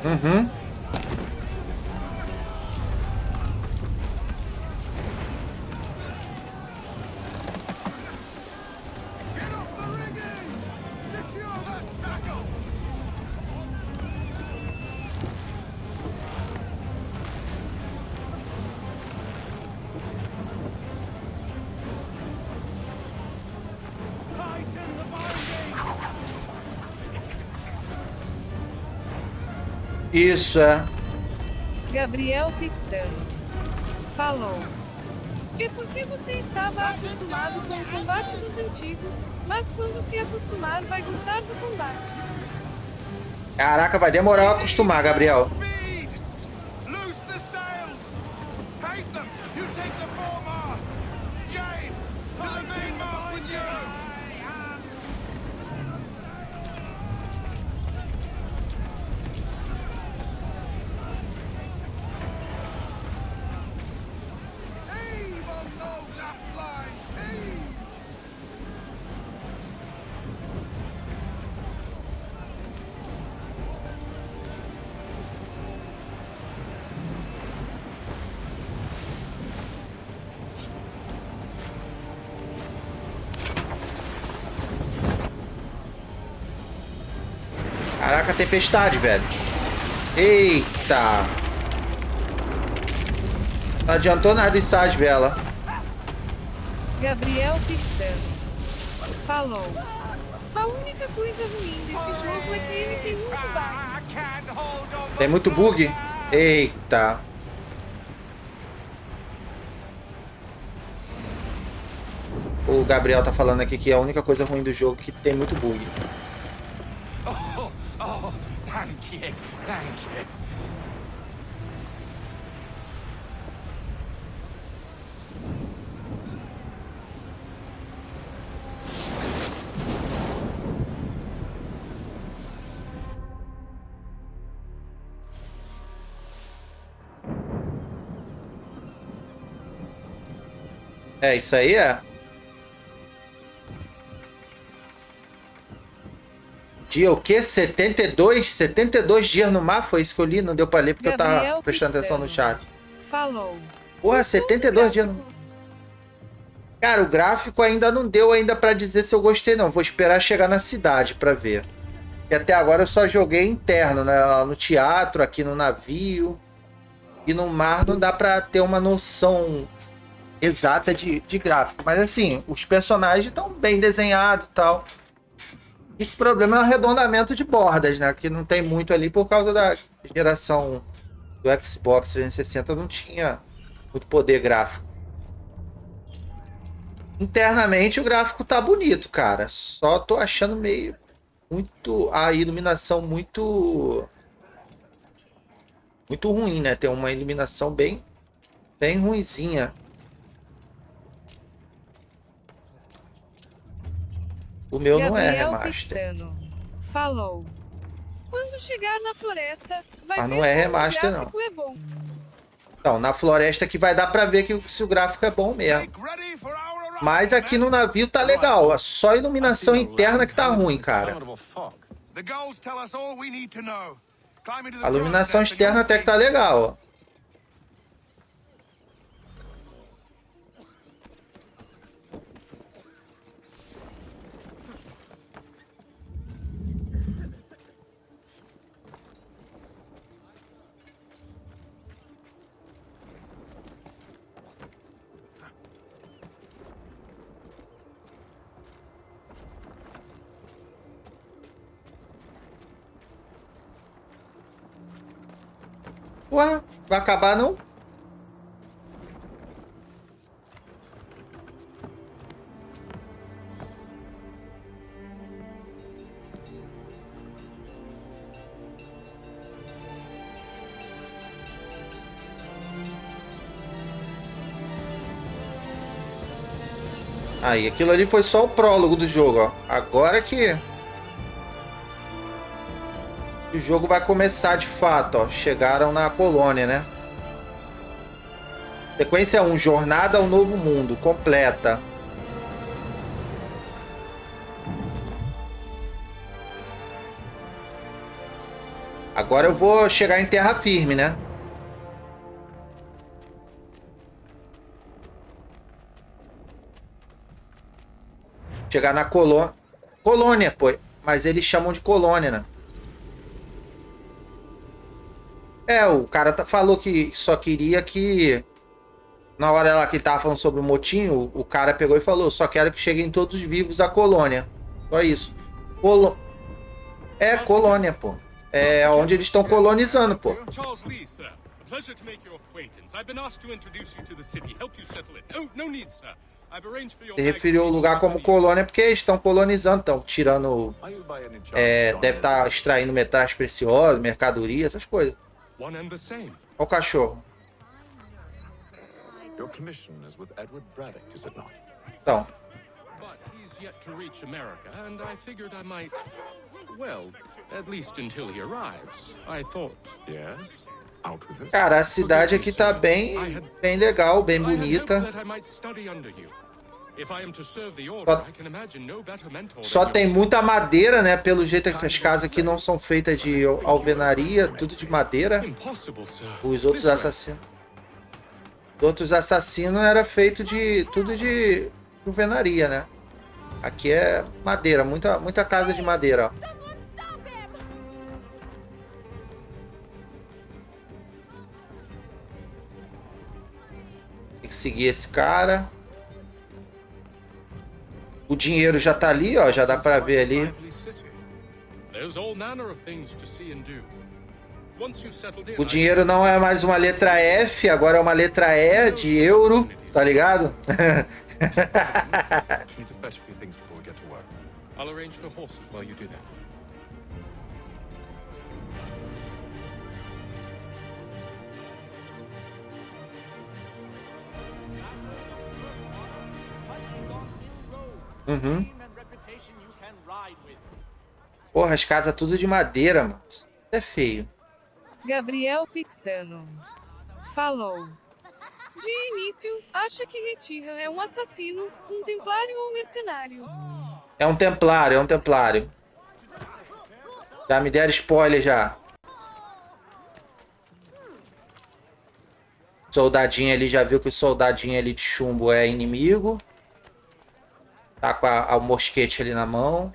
Uhum. Isso, é. Gabriel Pixano falou. E por que você estava acostumado com o combate dos antigos, mas quando se acostumar vai gostar do combate? Caraca, vai demorar a acostumar, Gabriel. Caraca, tempestade, velho. Eita. Não adiantou nada isso, as velas. Gabriel Pixano falou. A única coisa ruim desse jogo é que ele tem muito bug. Tem muito bug? Eita. O Gabriel tá falando aqui que a única coisa ruim do jogo é que tem muito bug. Oh, thank you, thank you. É, isso aí é. Dia o quê? 72? 72 dias no mar? Foi isso que eu li? Não deu pra ler porque Gabriel eu tava prestando atenção no chat. Falou. Porra, 72 dias no... Cara, o gráfico ainda não deu ainda pra dizer se eu gostei não. Vou esperar chegar na cidade pra ver. E até agora eu só joguei interno, né? Lá no teatro, aqui no navio. E no mar não dá pra ter uma noção exata de gráfico. Mas assim, os personagens estão bem desenhados e tal. E o problema é o arredondamento de bordas, né? Que não tem muito ali por causa da geração do Xbox 360, não tinha muito poder gráfico. Internamente o gráfico tá bonito, cara. Só tô achando meio... muito... a iluminação muito ruim, né? Tem uma iluminação bem ruinzinha. O meu Gabriel não é remaster. Pixano falou. Quando chegar na floresta, vai Mas ver não é como remaster, o gráfico é bom. Então, na floresta que vai dar pra ver que se o gráfico é bom mesmo. Mas aqui no navio tá legal. Só a iluminação interna que tá ruim, cara. A iluminação externa até que tá legal, ó. Ué, vai acabar não? Aí, aquilo ali foi só o prólogo do jogo, ó. Agora que o jogo vai começar de fato, ó. Chegaram na colônia, né? Sequência 1, Jornada ao Novo Mundo, completa. Agora eu vou chegar em terra firme, né? Chegar na colônia. Colônia, pô. Mas eles chamam de colônia, né? É, o cara falou que só queria que... Na hora lá que ele tava falando sobre o motim, o cara pegou e falou: só quero que cheguem todos vivos à colônia. Só isso. É, colônia, pô. É onde eles estão colonizando, pô. Ele referiu o lugar como colônia porque eles estão colonizando, estão tirando... deve estar extraindo metais preciosos, mercadoria, essas coisas. Olha o cachorro. Então. Cara, a cidade aqui tá bem legal, bem bonita. Só tem muita madeira, né? Pelo jeito que as casas aqui não são feitas de alvenaria, tudo de madeira. Os outros assassinos era feito de tudo de alvenaria, né? Aqui é madeira, muita casa de madeira, ó. Tem que seguir esse cara. O dinheiro já tá ali, ó, já dá pra ver ali. O dinheiro não é mais uma letra F, agora é uma letra E de euro, tá ligado? Uhum. Porra, as casas tudo de madeira, mano. Isso é feio. Gabriel Pixano falou: de início, acha que Retira é um assassino, um templário ou um mercenário? É um templário, é um templário. Já me deram spoiler já. Soldadinho ali, já viu que o soldadinho ali de chumbo é inimigo. Tá com o mosquete ali na mão.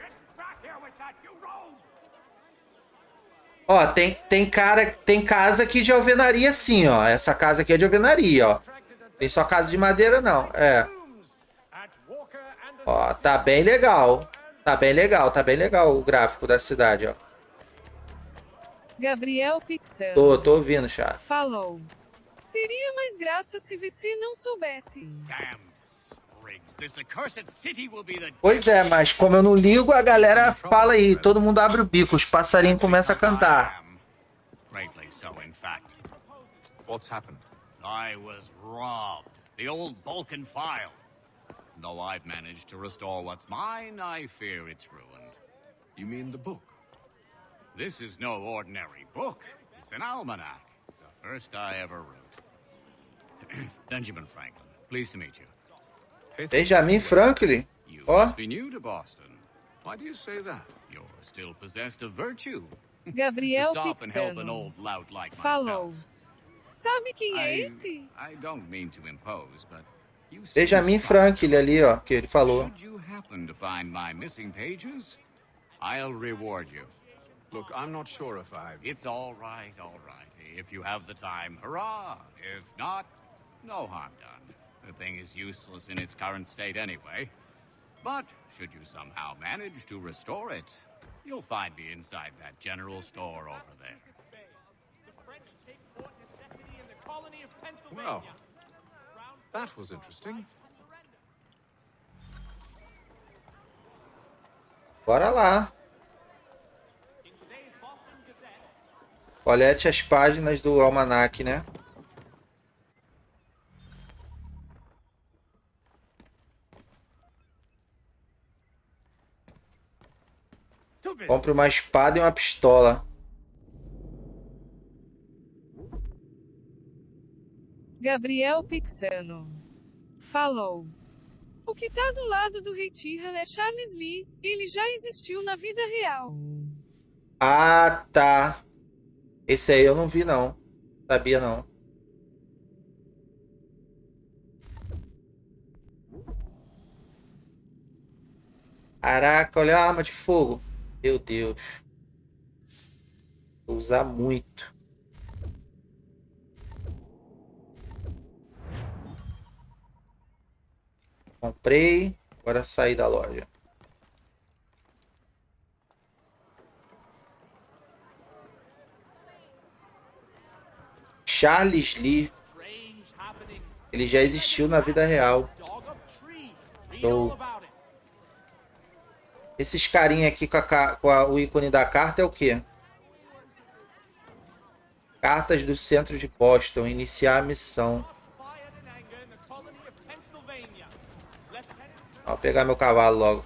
Ó, tem casa aqui de alvenaria sim, ó. Essa casa aqui é de alvenaria, ó. Tem só casa de madeira não, é. Ó, tá bem legal. Tá bem legal o gráfico da cidade, ó. Gabriel Pixano Tô ouvindo, chat. falou: teria mais graça se você não soubesse. Pois é, mas como eu não ligo, a galera fala aí, todo mundo abre o bico, os passarinhos começam a cantar. What's happened? I was robbed. The old Balkan file. Though I've managed to restore what's mine, I fear it's ruined. You mean the book? This is no ordinary book. It's an almanac. The first I ever wrote. Benjamin Franklin, pleased to meet you. Benjamin Franklin? Ó. Must be new to Boston. Why do you say that? You're still possessed of virtue. Gabriel To stop and help an Pixano old lout like falou: myself. sabe quem é esse? I don't mean to impose, but you Benjamin Franklin ali, ó, que ele falou. Should you happen to find my missing pages, I'll reward you. Look, I'm not sure if I... It's all right, all right. If you have the time, hurrah. If not, no harm done. The thing is useless in its current state anyway. But should you somehow manage to restore it, you'll find me inside that general store over there. Well, that was interesting. Bora lá. Colete as páginas do almanac, né? Compre uma espada e uma pistola. Gabriel Pixano falou: o que tá do lado do Rei Tyran é Charles Lee, ele já existiu na vida real. Ah, tá. Esse aí eu não vi, não. Sabia, não. Caraca, olha a arma de fogo. Meu Deus. Vou usar muito. Comprei. Agora sair da loja. Charles Lee. Ele já existiu na vida real. Show. Esses carinha aqui com o ícone da carta é o quê? Cartas do centro de Boston. Iniciar a missão. Vou pegar meu cavalo logo.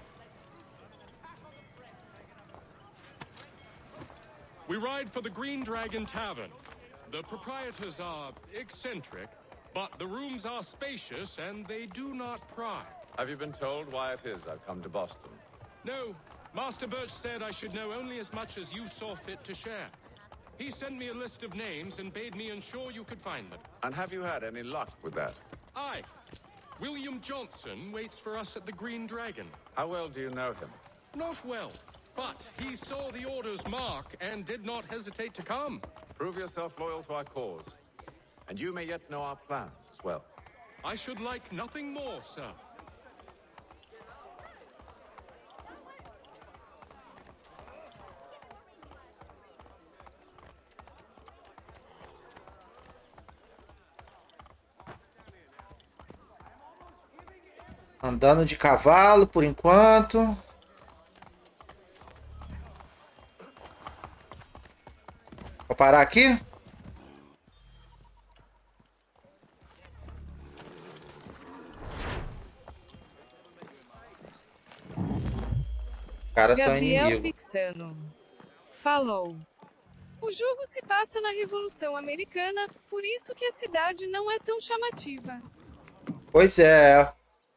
We ride for the Green Dragon Tavern. The proprietors are eccentric, but the rooms are spacious and they do not pry. Have you been told why it is I've come to Boston? No, Master Birch said I should know only as much as you saw fit to share. He sent me a list of names and bade me ensure you could find them. And have you had any luck with that? Aye. William Johnson waits for us at the Green Dragon. How well do you know him? Not well, but he saw the order's mark and did not hesitate to come. Prove yourself loyal to our cause, and you may yet know our plans as well. I should like nothing more, sir. Andando de cavalo por enquanto. Vou parar aqui? Os caras são Gabriel inimigos. Pixano falou: o jogo se passa na Revolução Americana, por isso que a cidade não é tão chamativa. Pois é.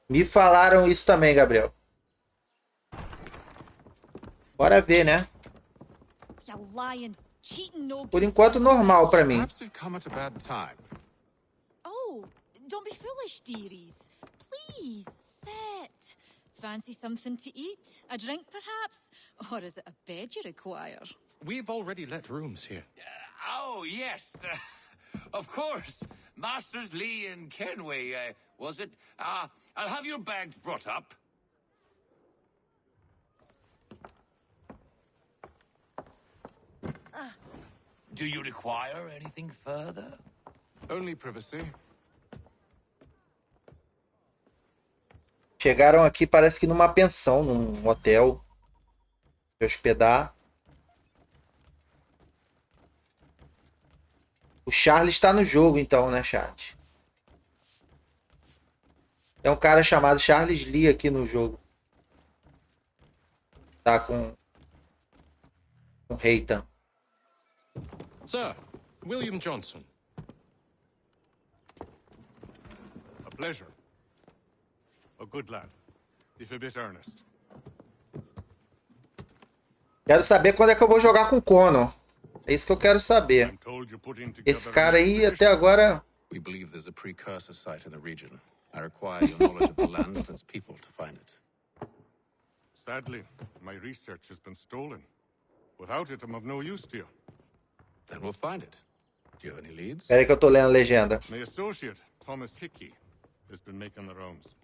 Me falaram isso também, Gabriel. Bora ver, né? Por enquanto, normal pra mim. Oh, don't be foolish, dearies. Please, sit. Fancy something to eat? A drink, perhaps? Or is it a bed you require? We've already let rooms here. Oh, yes. Of course. Masters Lee and Kenway, was it? I'll have your bags brought up. Do you require anything further? Only privacy. Chegaram aqui, parece que numa pensão, num hotel. Se hospedar. O Charles está no jogo, então, né, chat? Tem um cara chamado Charles Lee aqui no jogo. Tá com o Reitan. Sir, William Johnson. A pleasure. A good lad, if a bit earnest. Quero saber quando é que eu vou jogar com o Connor. É isso que eu quero saber. Esse cara aí, até agora... We believe there's a precursor site in the region. I require your knowledge of the land and its people to find it. Sadly, my research has been stolen. Without it, I'm of no use to you. Then we'll find it. Do you have any leads? Espera aí que eu tô lendo a legenda. My associate, Thomas Hickey, has been making the rounds.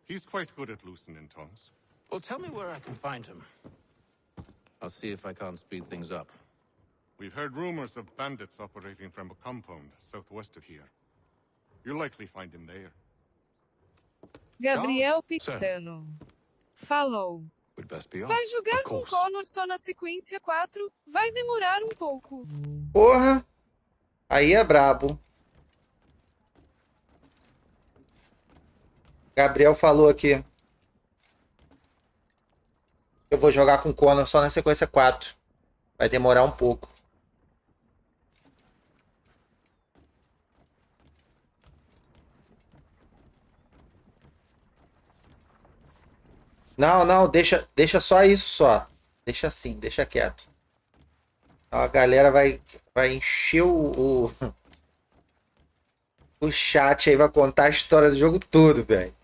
He's quite good at loosening tongues. Well, tell me where I can find him. I'll see if I can't speed things up. We've heard rumors of bandits operating from a compound southwest of here. You'll likely find him there. Gabriel Pixano falou: vai jogar com o Connor só na sequência 4, vai demorar um pouco. Porra! Aí é brabo. Gabriel falou aqui. Eu vou jogar com o Connor só na sequência 4. Vai demorar um pouco. Não, não, deixa só isso só. Deixa assim, deixa quieto. Então a galera vai encher o chat aí, vai contar a história do jogo tudo, velho.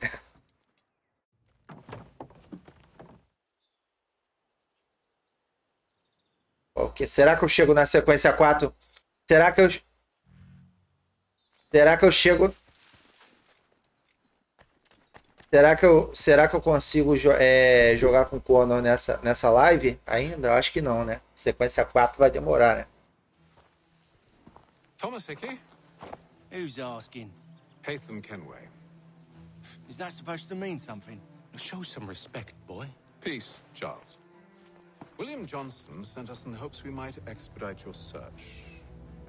Okay. Será que eu chego na sequência 4? Será que eu chego? Será que eu consigo jogar com o Connor nessa live ainda? Eu acho que não, né? Sequência 4 vai demorar, né? Thomas Hickey? Who's asking? Haytham Kenway. Is that supposed to mean something? Show some respect, boy. Peace, Charles. William Johnson sent us in the hopes we might expedite your search.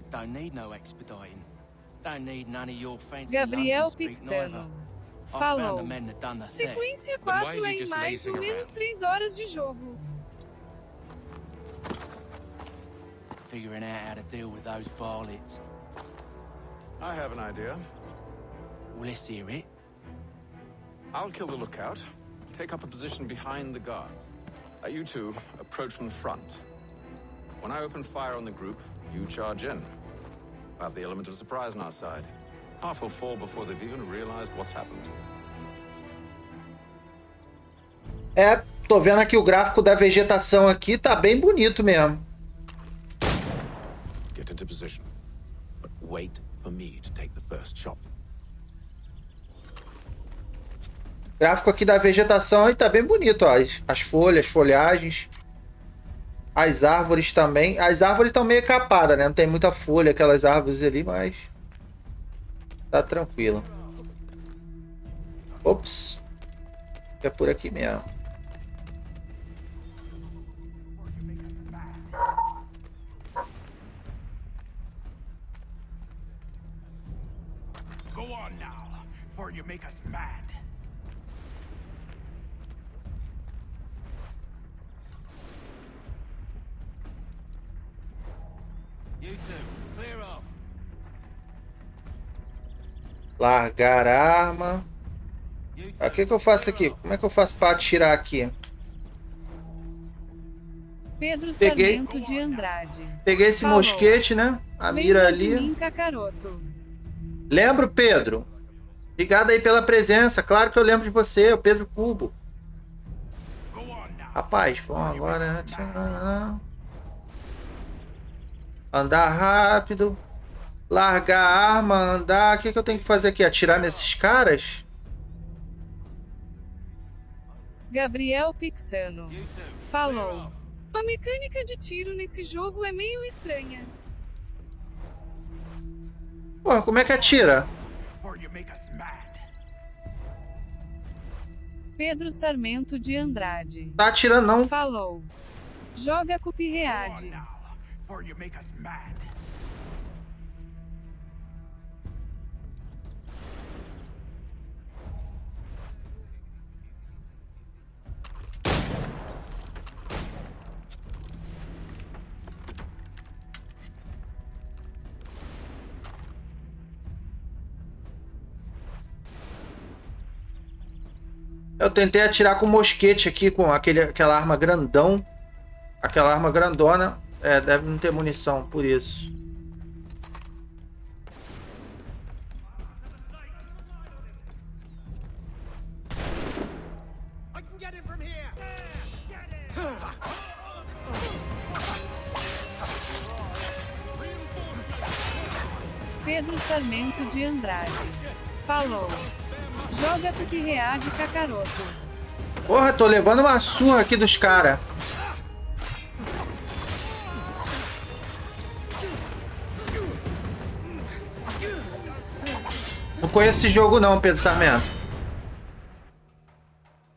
Don't need no expediting. Don't need none of your fancy Gabriel London speak Pixano neither. falou. Sequência 4 é em mais ou menos 3 horas de jogo. Figuring out how to deal with those varlets. I have an idea. Well, let's hear it. I'll kill the lookout, take up a position behind the guards. You two approach from the front. When I open fire on the group, you charge in. We'll have the element of surprise on our side. Half will fall before they've even realized what's happened. Tô vendo aqui o gráfico da vegetação aqui, tá bem bonito mesmo. Get into position, but wait for me to take the first shot. O gráfico aqui da vegetação aí tá bem bonito, ó. As folhas, folhagens. As árvores também. As árvores estão meio capadas, né? Não tem muita folha, aquelas árvores ali, mas tá tranquilo. Ops. É por aqui mesmo. Go on now, before you make us mad. You two, clear off. Largar a arma. O que eu faço aqui? Como é que eu faço para atirar aqui? Pedro Sarmento de Andrade. Peguei esse mosquete, né? A mira ali. De mim, kakaroto. Lembro, Pedro. Obrigado aí pela presença. Claro que eu lembro de você, o Pedro Cubo. Rapaz, vamos agora. Andar rápido. Largar a arma, andar. O que eu tenho que fazer aqui? Atirar nesses caras? Gabriel Pixano falou. A mecânica de tiro nesse jogo é meio estranha. Porra, como é que atira? Pedro Sarmento de Andrade. Tá atirando não. Falou. Joga Cuphead. Eu tentei atirar com mosquete aqui, com aquela arma grandão. Aquela arma grandona. É, deve não ter munição, por isso. Pedro Sarmento de Andrade falou. Joga Cuphead, kakaroto. Porra, tô levando uma surra aqui dos caras. Não conheço esse jogo não, Pedro Sarmento.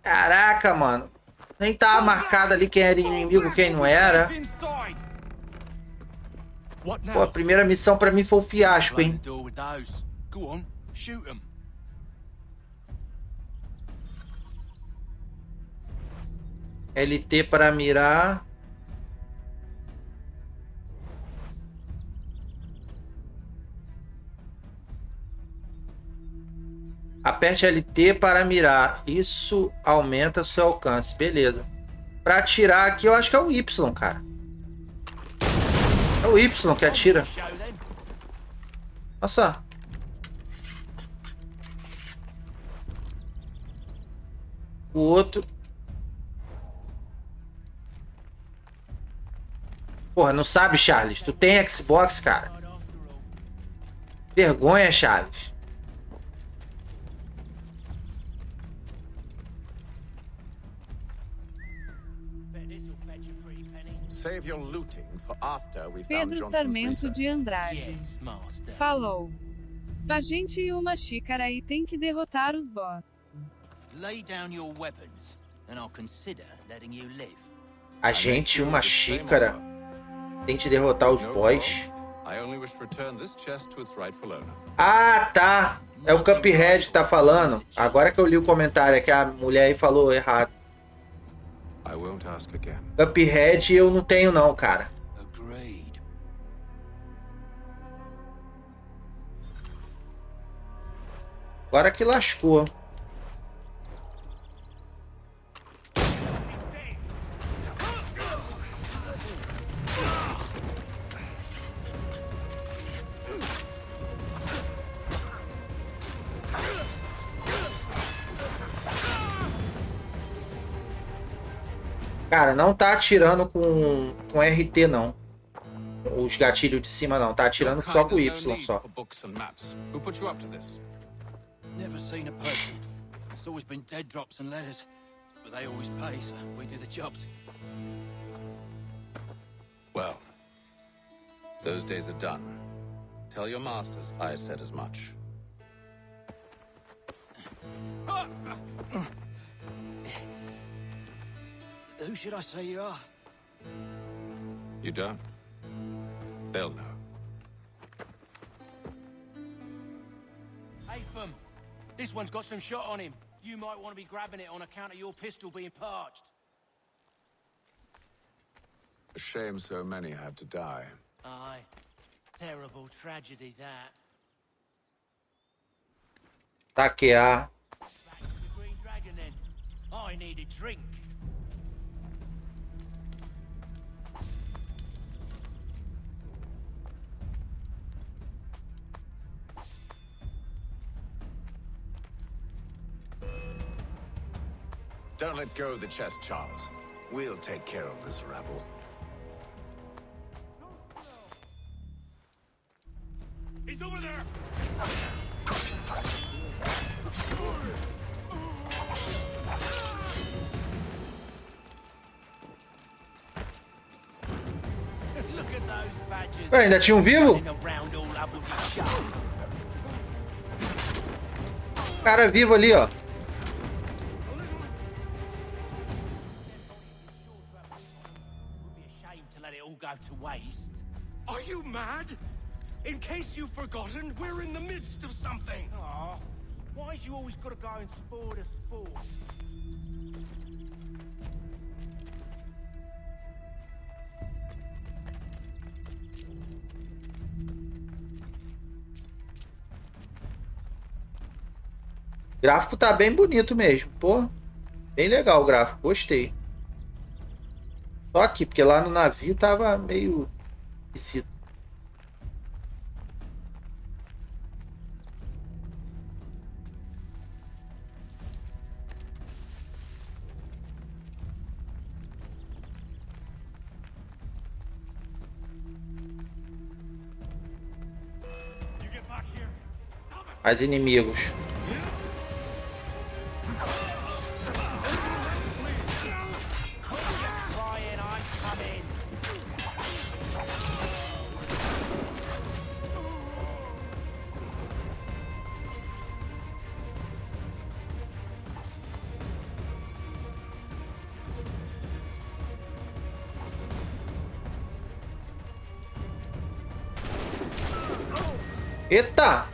Caraca, mano. Nem tava marcado ali quem era inimigo, quem não era. Pô, a primeira missão pra mim foi um fiasco, hein? LT para mirar. Aperte LT para mirar. Isso aumenta o seu alcance. Beleza. Para atirar aqui, eu acho que é o Y, cara. É o Y que atira. Nossa. O outro... Porra, não sabe, Charles? Tu tem Xbox, cara? Vergonha, Charles. Save your looting for after we found Pedro Johnson's Sarmento research. de Andrade. Falou. A gente e uma xícara e tem que derrotar os boss. Lay down your weapons, and I'll consider letting you live. A gente e uma xícara. Tente derrotar os boss. I only wish to return this chest to its rightful owner. Ah, tá. É o Cuphead que tá falando. Agora que eu li o comentário, é que a mulher aí falou errado. I won't ask again. Cuphead eu não tenho não, cara. Agreed. Agora que lascou. Cara, não tá atirando com RT, não. Os gatilhos de cima, não. Tá atirando só com Y, só. Who put you up to this? Never seen a person. It's always been dead drops and letters. But they always pay, so we do the jobs. Well, those days are done. Tell your masters I said as much. Who should I say you are? You don't? They'll know. Hey, Fum. This one's got some shot on him. You might want to be grabbing it on account of your pistol being parched. A shame so many had to die. Aye. Terrible tragedy, that. Taquear. Back to the Green Dragon, then. I need a drink. Don't let go of the chest, Charles. We'll take care of this rabble. He's over there! Look at those badgers. Ué, ainda tinha um vivo? Around all up with your shop. Cara vivo ali, ó. To waste. Are you mad? In case you've forgotten, we're in the midst of something. Aw, why's you always gotta go and spoil the sport? O gráfico tá bem bonito mesmo, pô. Bem legal o gráfico, gostei. Só aqui, porque lá no navio tava meio esquisito. Mais inimigos. Eita!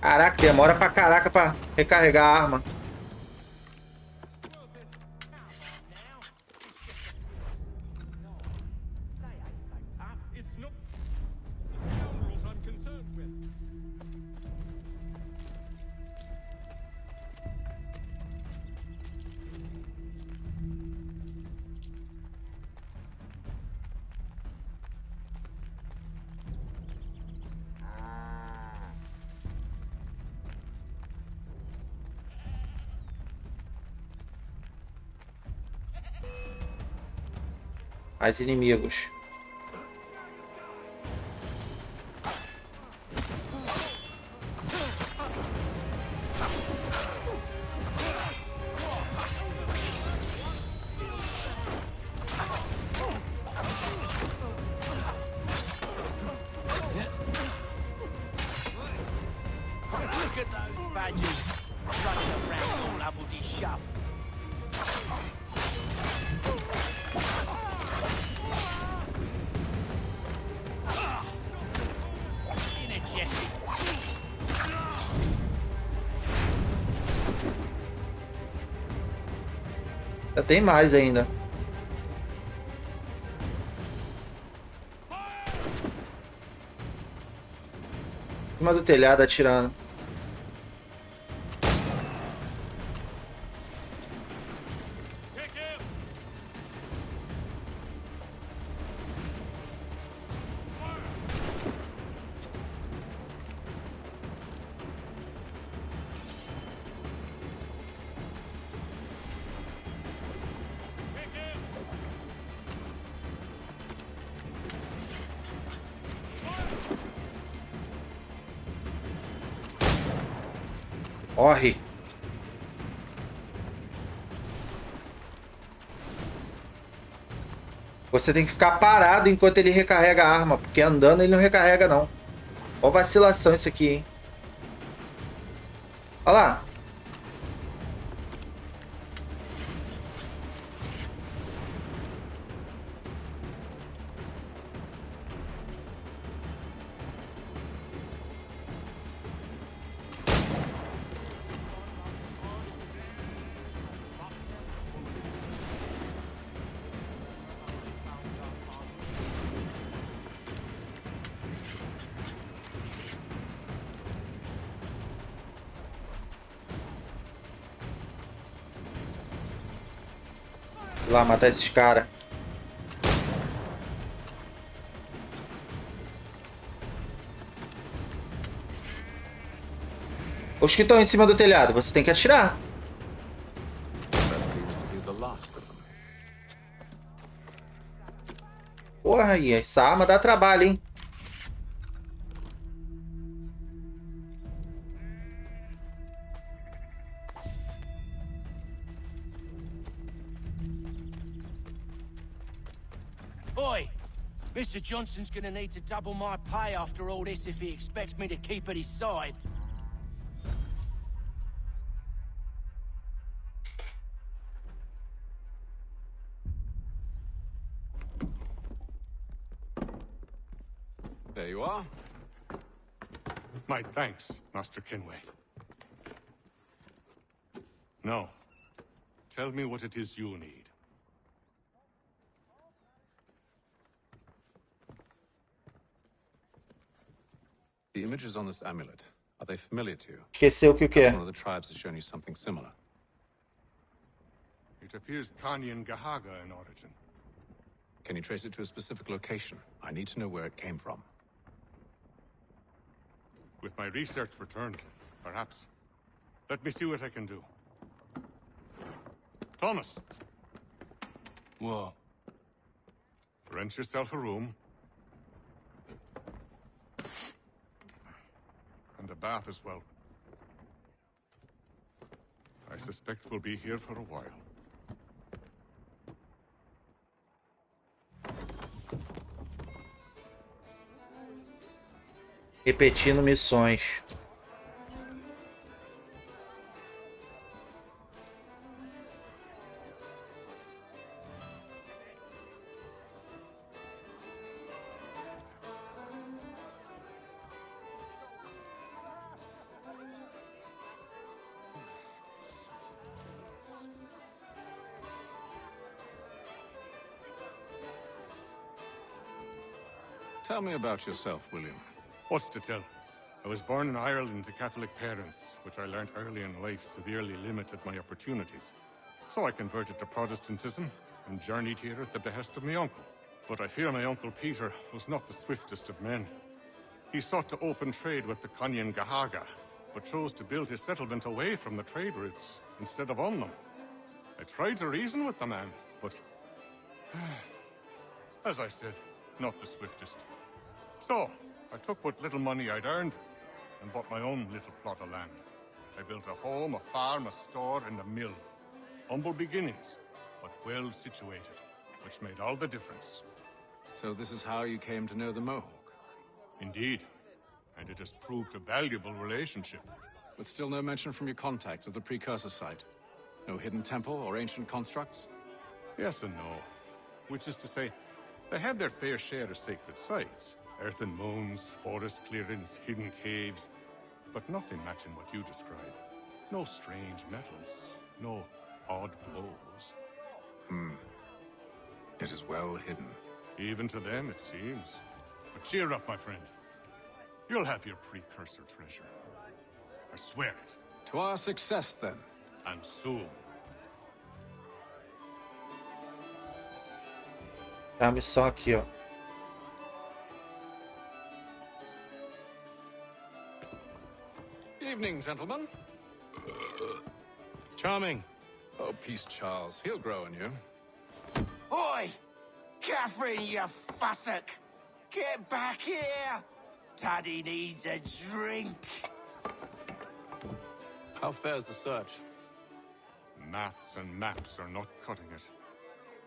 Caraca, demora pra caraca pra recarregar a arma. Mais inimigos. Look at those badgers running around all hubbledy shuff. Já tem mais ainda. Em cima do telhado atirando. Corre. Você tem que ficar parado enquanto ele recarrega a arma, porque andando ele não recarrega não. Ó vacilação isso aqui, hein? Olha lá. Vou lá matar esses caras. Os que estão em cima do telhado, você tem que atirar. Porra, aí, essa arma dá trabalho, hein? Oi! Mr. Johnson's gonna need to double my pay after all this if he expects me to keep at his side. There you are. My thanks, Master Kenway. Now, tell me what it is you need. The images on this amulet, are they familiar to you? Esqueceu que o que é? One of the tribes has shown you something similar. It appears Kanyan Gahaga in origin. Can you trace it to a specific location? I need to know where it came from. With my research returned, perhaps. Let me see what I can do. Thomas! What? Rent yourself a room. And a bath as well. I suspect we'll be here for a while. Repetindo missões. Tell me about yourself, William. What's to tell? I was born in Ireland to Catholic parents, which I learnt early in life severely limited my opportunities. So I converted to Protestantism and journeyed here at the behest of my uncle. But I fear my uncle Peter was not the swiftest of men. He sought to open trade with the Conyan Gahaga, but chose to build his settlement away from the trade routes instead of on them. I tried to reason with the man, but as I said, not the swiftest. So, I took what little money I'd earned and bought my own little plot of land. I built a home, a farm, a store, and a mill. Humble beginnings, but well situated, which made all the difference. So this is how you came to know the Mohawk? Indeed. And it has proved a valuable relationship. But still no mention from your contacts of the precursor site? No hidden temple or ancient constructs? Yes and no. Which is to say, they had their fair share of sacred sites. Earthen mounds, forest clearings, hidden caves. But nothing matching what you describe. No strange metals. No odd glows. It is well hidden. Even to them, it seems. But cheer up, my friend. You'll have your precursor treasure. I swear it. To our success, then. And soon. A missão aqui, ó. Evening, gentlemen. Charming. Oh, peace, Charles. He'll grow on you. Oi! Catherine, you fussock! Get back here! Taddy needs a drink. How fares the search? Maths and maps are not cutting it.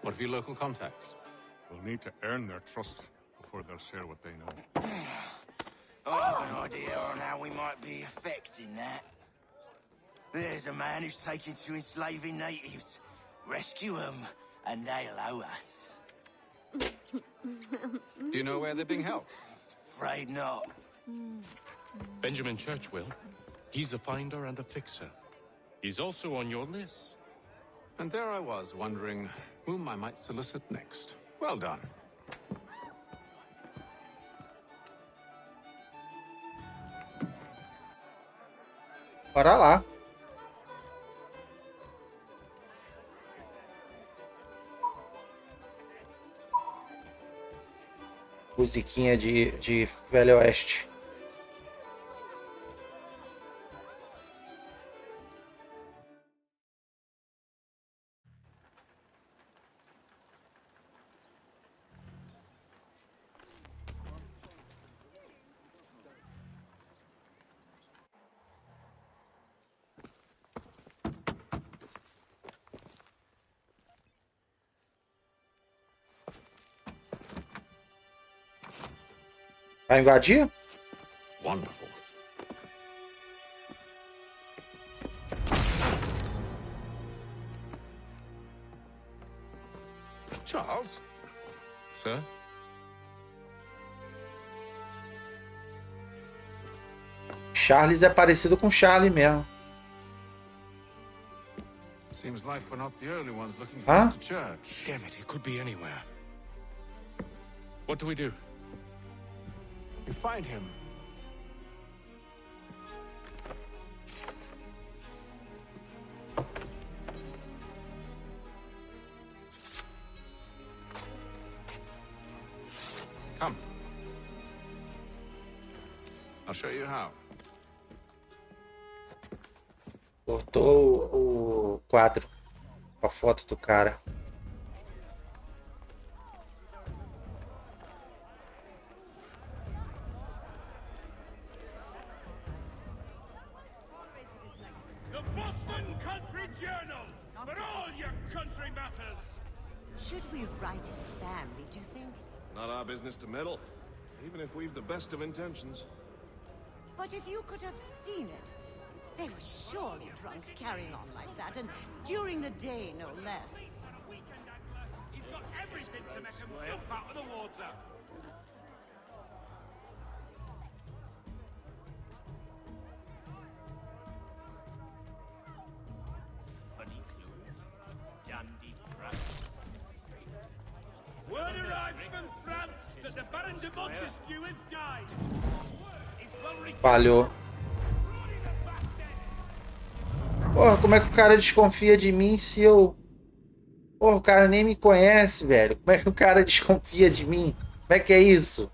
What of your local contacts? We'll need to earn their trust before they'll share what they know. I have an idea on how we might be affecting that. There's a man who's taken to enslaving natives. Rescue them, and they'll owe us. Do you know where they're being held? Afraid not. Benjamin Churchwill. He's a finder and a fixer. He's also on your list. And there I was, wondering whom I might solicit next. Well done. Bora lá. Musiquinha de Velho Oeste. Vai invadir? Wonderful. Charles? Sir? Charles é parecido com Charlie mesmo. Seems like we're not the only ones looking for Huh? Mr. Church. Damn it, he could be anywhere. What do we do? You find him. Come. I'll show you how. Cortou o quadro com a foto do cara. The Boston Country Journal! For all your country matters! Should we write his family, do you think? Not our business to meddle, even if we've the best of intentions. But if you could have seen it, they were surely drunk carrying on like that, and during the day, no less. He's got everything to make him jump out of the water! Funny clothes, dandy dress. Word arrives from France! Falhou. Porra, como é que o cara desconfia de mim se eu... Porra, o cara nem me conhece, velho. Como é que o cara desconfia de mim? Como é que é isso?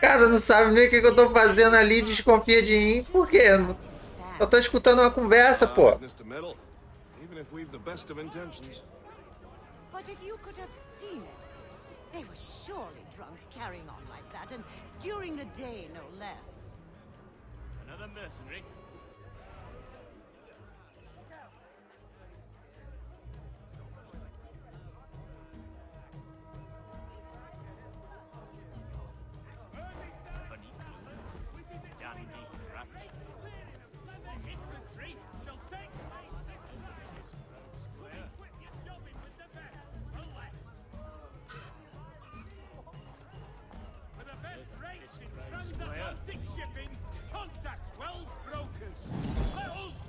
Cara, não sabe nem o que eu tô fazendo ali, desconfia de mim. Por quê? Eu tô escutando uma conversa, pô. But if you could have seen it, they were surely drunk carrying on like that, and during the day, no less. Another mercenary.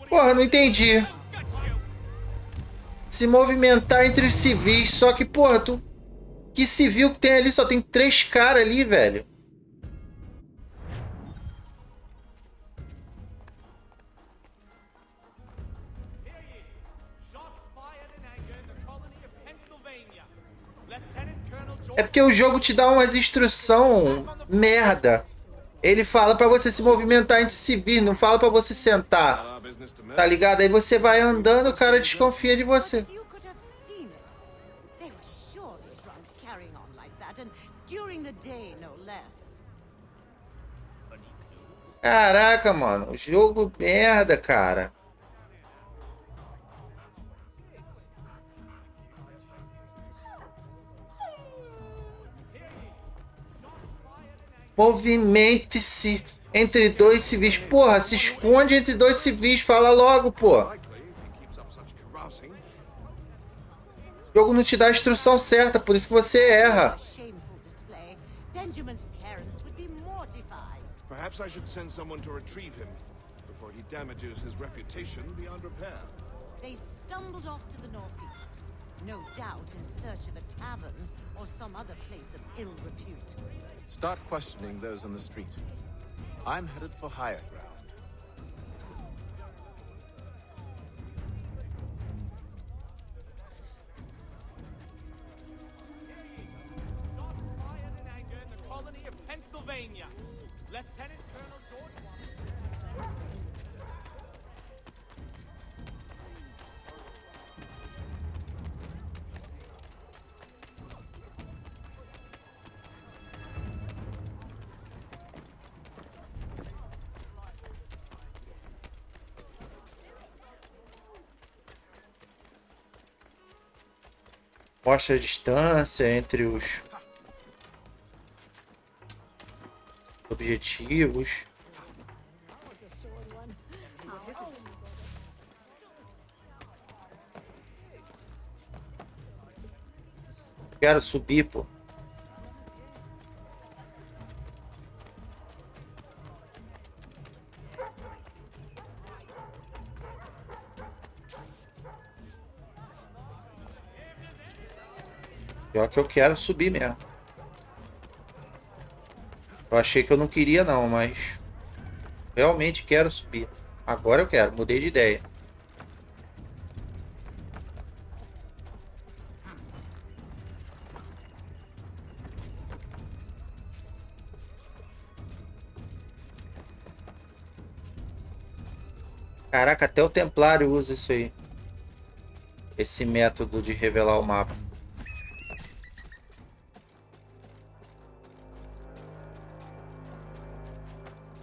Porra, não entendi. Se movimentar entre os civis. Só que, porra, tu... Que civil que tem ali? Só tem 3 caras ali, velho. É porque o jogo te dá umas instruções merda. Ele fala pra você se movimentar entre civis, não fala pra você sentar. Tá ligado? Aí você vai andando, o cara desconfia de você. Caraca, mano. Jogo merda, cara. Movimente-se entre 2 civis. Porra, se esconde entre 2 civis. Fala logo, pô. O jogo não te dá a instrução certa, por isso que você erra. Perhaps I should send someone to retrieve him before he damages his reputation beyond repair. They stumbled off to the northeast, no doubt in search of a tavern or some other place of ill repute. Start questioning those on the street. I'm headed for higher ground. Pennsylvania. Lieutenant Colonel George Mostra a distância entre os objetivos. Quero subir, pô. Pior que eu quero subir mesmo. Eu achei que eu não queria não, mas realmente quero subir. Agora eu quero, mudei de ideia. Caraca, até o Templário usa isso aí. Esse método de revelar o mapa.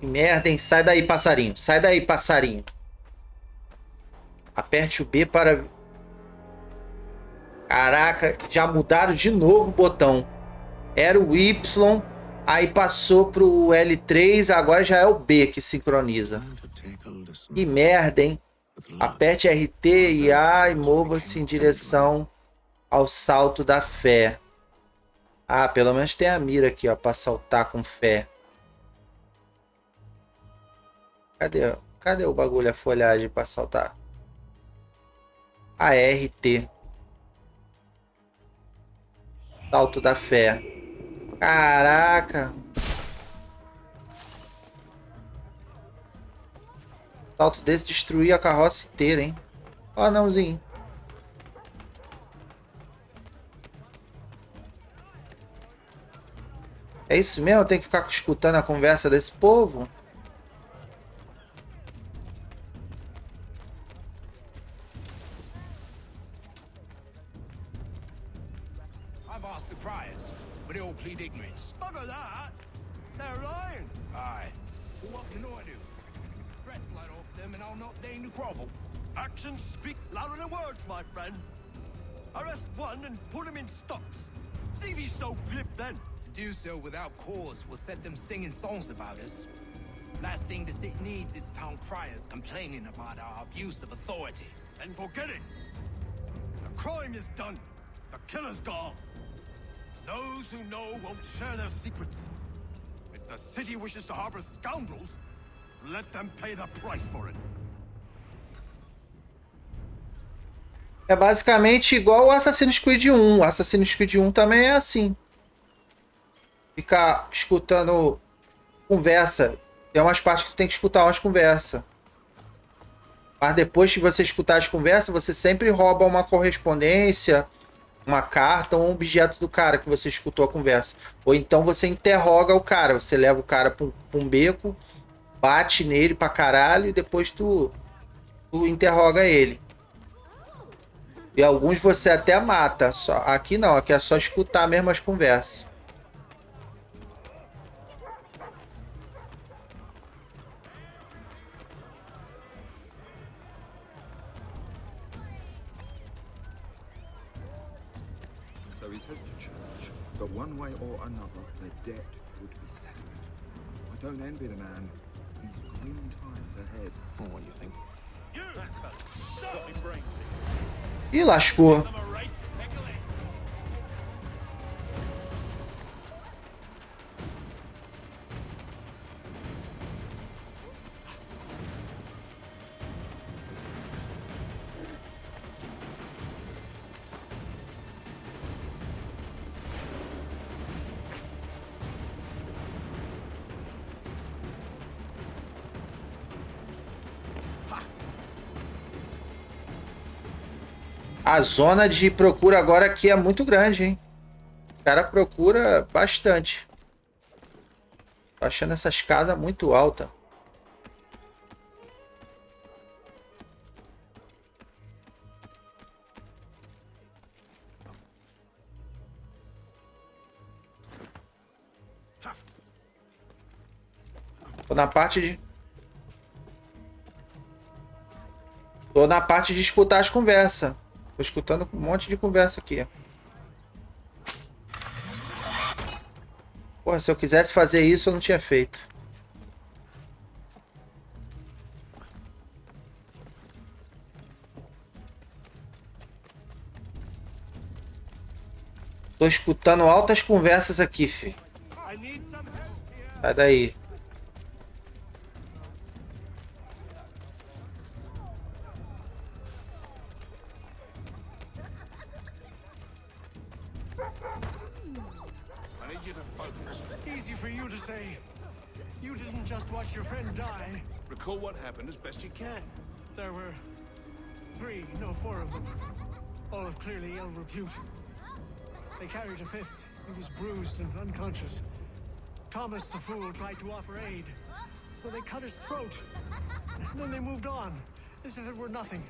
Que merda, hein? Sai daí, passarinho. Sai daí, passarinho. Aperte o B para... Caraca, já mudaram de novo o botão. Era o Y, aí passou pro L3, agora já é o B que sincroniza. Que merda, hein? Aperte RT e A e mova-se em direção ao salto da fé. Ah, pelo menos tem a mira aqui, ó, para saltar com fé. Cadê? Cadê o bagulho, a folhagem pra saltar? ART. Salto da fé. Caraca. Salto desse destruir a carroça inteira, hein? Ó, nãozinho. É isso mesmo? Tem que ficar escutando a conversa desse povo? I've asked the criers, but they all plead ignorance. Bugger that! They're lying! Aye. Well, what can I do? Threats light off them and I'll not deign to grovel. Actions speak louder than words, my friend. Arrest one and put him in stocks. See if he's so glib then. To do so without cause will set them singing songs about us. Last thing the city needs is town criers complaining about our abuse of authority. And forget it. The crime is done. The killer's gone. Those who know won't share their secrets. If the city wishes to harbor scoundrels, let them pay the price for it. É basicamente igual o Assassin's Creed 1. O Assassin's Creed 1 também é assim. Ficar escutando conversa. Tem umas partes que tu tem que escutar umas conversas. Mas depois que você escutar as conversas, você sempre rouba uma correspondência, uma carta ou um objeto do cara que você escutou a conversa. Ou então você interroga o cara. Você leva o cara pra um beco, bate nele pra caralho e depois tu interroga ele. E alguns você até mata. Aqui não, aqui é só escutar mesmo as conversas. So he says to church, but one way or another, the debt would be settled. I don't envy the man. He's grim times ahead. Well, what do you think? Ih, lascou. A zona de procura agora aqui é muito grande, hein? O cara procura bastante. Tô achando essas casas muito altas. Tô na parte de... Tô na parte de escutar as conversas. Tô escutando um monte de conversa aqui. Porra, se eu quisesse fazer isso, eu não tinha feito. Tô escutando altas conversas aqui, fi. Sai daí. Easy for you to say. You didn't just watch your friend die. Recall what happened as best you can. There were 4 of them. All of clearly ill repute. They carried a 5th. He was bruised and unconscious. Thomas the fool tried to offer aid, so they cut his throat. And then they moved on, as if it were nothing.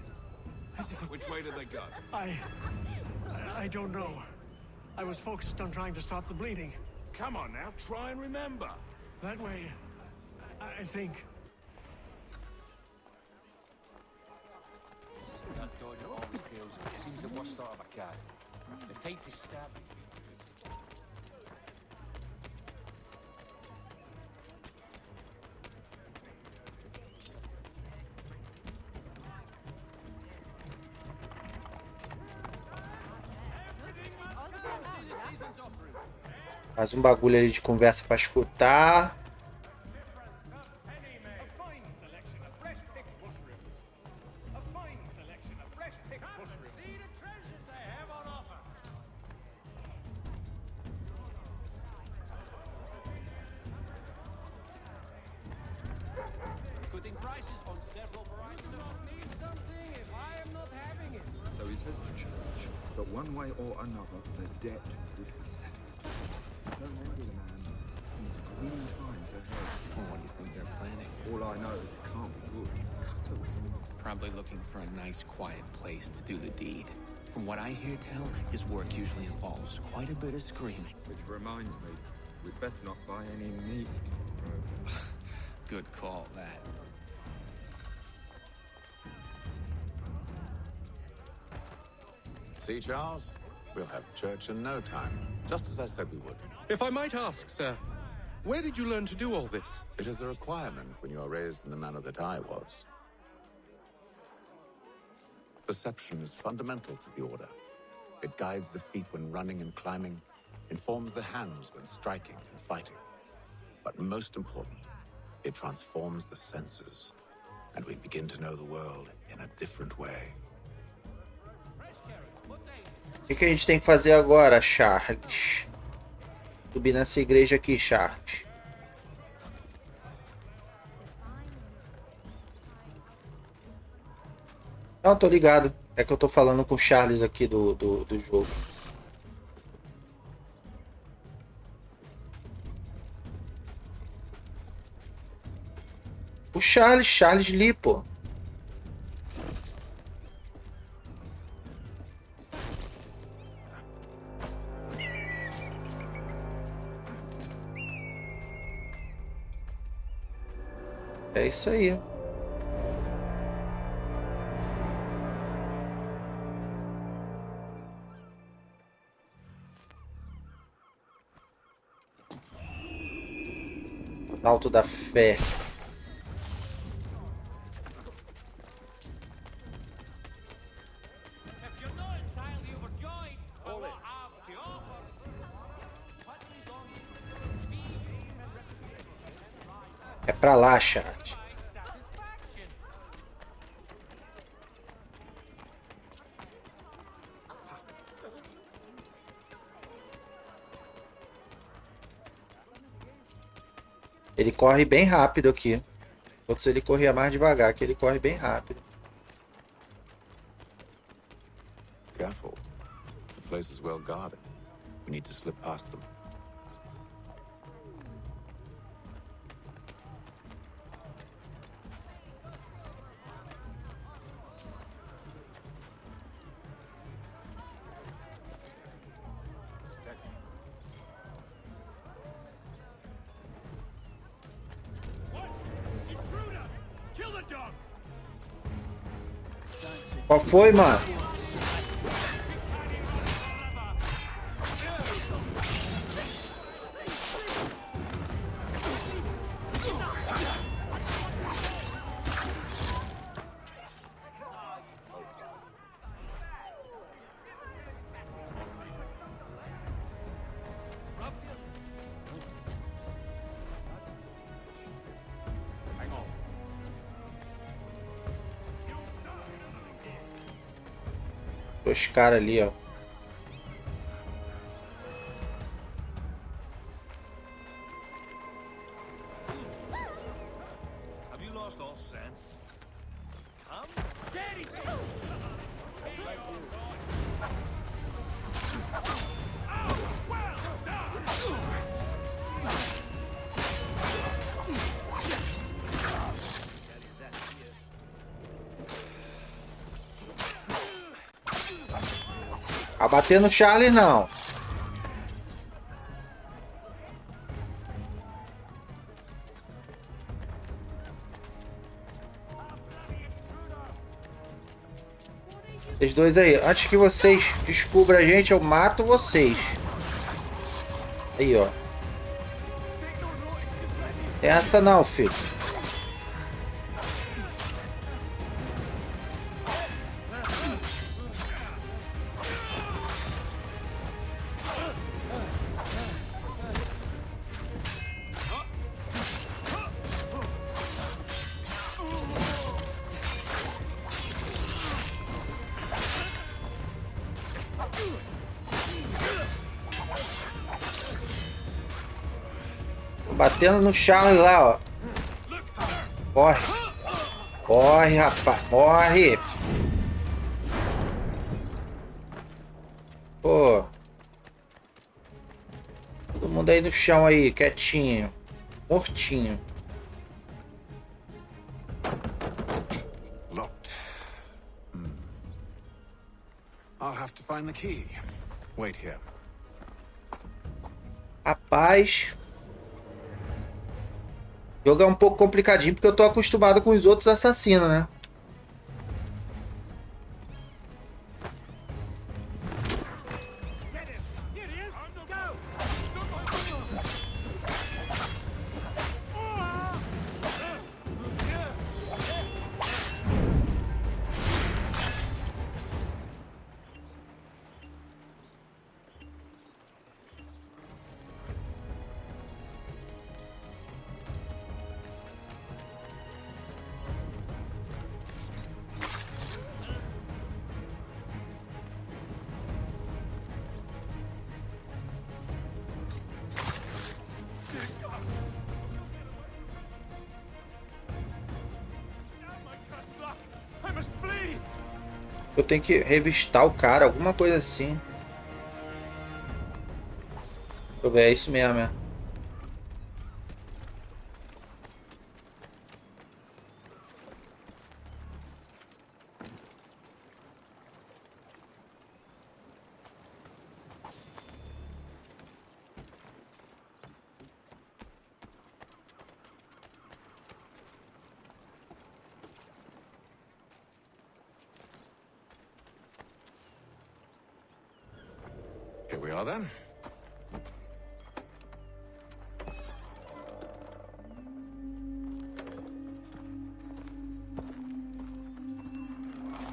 Which way did they go? I don't know. I was focused on trying to stop the bleeding. Come on now, try and remember. That way, I think. That dodge of arms scales seems the worst sort of a cat. The type to stab you. Mais um bagulho ali de conversa pra escutar. putting prices on several varieties of need something if I am not having it. So he says to church that one way or another the debt would be settled. I don't envy the man. He's green times ahead. What do you think they're planning? All I know is it can't be good. Probably looking for a nice, quiet place to do the deed. From what I hear tell, his work usually involves quite a bit of screaming. Which reminds me, we'd best not buy any meat tomorrow. Good call, that. See, Charles? We'll have church in no time, just as I said we would. If I might ask, sir, where did you learn to do all this? It is a requirement when you are raised in the manner that I was. Perception is fundamental to the order. It guides the feet when running and climbing, informs the hands when striking and fighting. But most important, it transforms the senses, and we begin to know the world in a different way. O que a gente tem que fazer agora, Charles? Subir nessa igreja aqui, Charles. Não, tô ligado. É que eu tô falando com o Charles aqui do jogo. O Charles Lee, pô. É isso aí. Alto da fé. É pra lá, chat. Ele corre bem rápido aqui. Outros ele corria mais devagar, que ele corre bem rápido. Careful. The place is well guarded. We need to slip past them. Qual foi, mano? Os caras ali, ó. A bater no Charlie, não. Esses dois aí. Antes que vocês descubram a gente, eu mato vocês. Aí, ó. Tem essa não, filho. Batendo no Charlie lá, ó. Corre. Morre, rapaz. Morre. Pô. Todo mundo aí no chão aí, quietinho. Mortinho. Locked. I'll have to find the key. Wait here. Rapaz. O jogo é um pouco complicadinho porque eu tô acostumado com os outros assassinos, né? Eu tenho que revistar o cara, alguma coisa assim. Deixa eu ver, é isso mesmo, é. Here we are then.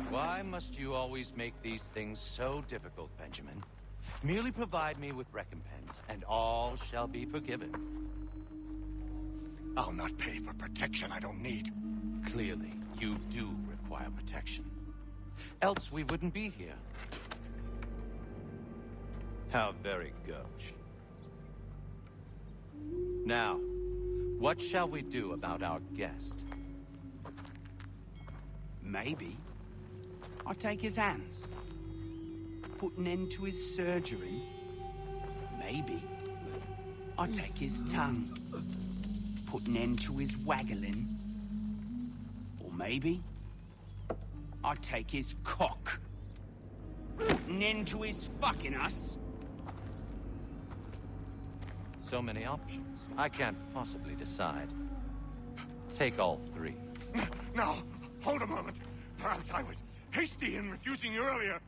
Why must you always make these things so difficult, Benjamin? Merely provide me with recompense, and all shall be forgiven. I'll not pay for protection I don't need. Clearly, you do require protection. Else we wouldn't be here. How very gauche. Now, what shall we do about our guest? Maybe I'll take his hands. Put an end to his surgery. Maybe I'll take his tongue. Put an end to his waggling. Or maybe I'll take his cock. Put an end to his fucking us. So many options. I can't possibly decide. Take all three. No, hold a moment. Perhaps I was hasty in refusing you earlier.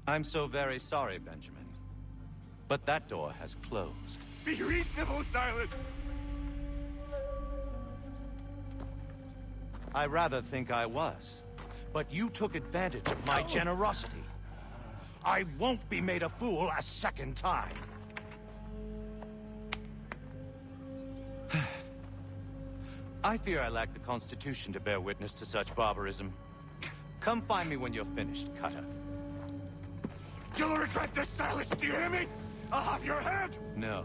I'm so very sorry, Benjamin. But that door has closed. Be reasonable, Silas. I rather think I was. But you took advantage of my generosity. I won't be made a fool a second time. I fear I lack the constitution to bear witness to such barbarism. Come find me when you're finished, Cutter. You'll regret this, Silas, do you hear me? I'll have your head! No.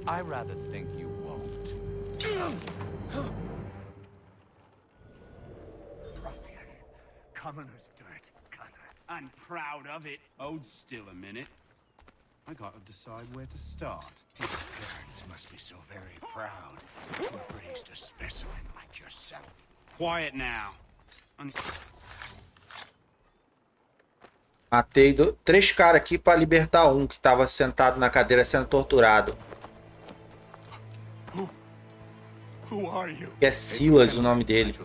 I rather think you won't. Commoner's dirt, Cutter. I'm proud of it. Hold still a minute. I gotta decide where to start. Your parents must be so very proud to have raised a specimen like yourself. Quiet now. Matei 3 caras aqui para libertar um que estava sentado na cadeira sendo torturado. Who are you? Que é Silas o nome dele.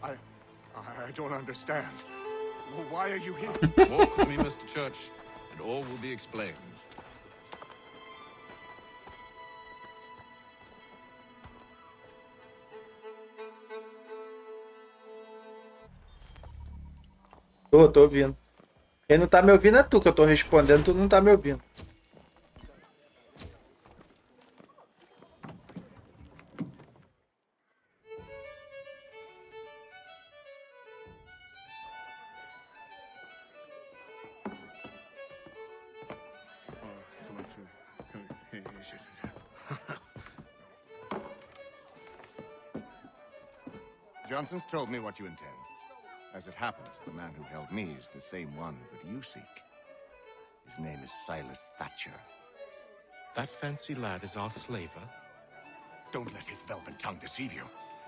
I don't understand. Why are you here? Walk with me, Mr. Church, and all will be explained. Tô ouvindo. Quem não tá me ouvindo é tu, que eu tô respondendo, tu não tá me ouvindo. Johnson's told me what you intend. As it happens, the man who held me is the same one that you seek. His name is Silas Thatcher. That fancy lad is our slaver? Don't let his velvet tongue deceive you.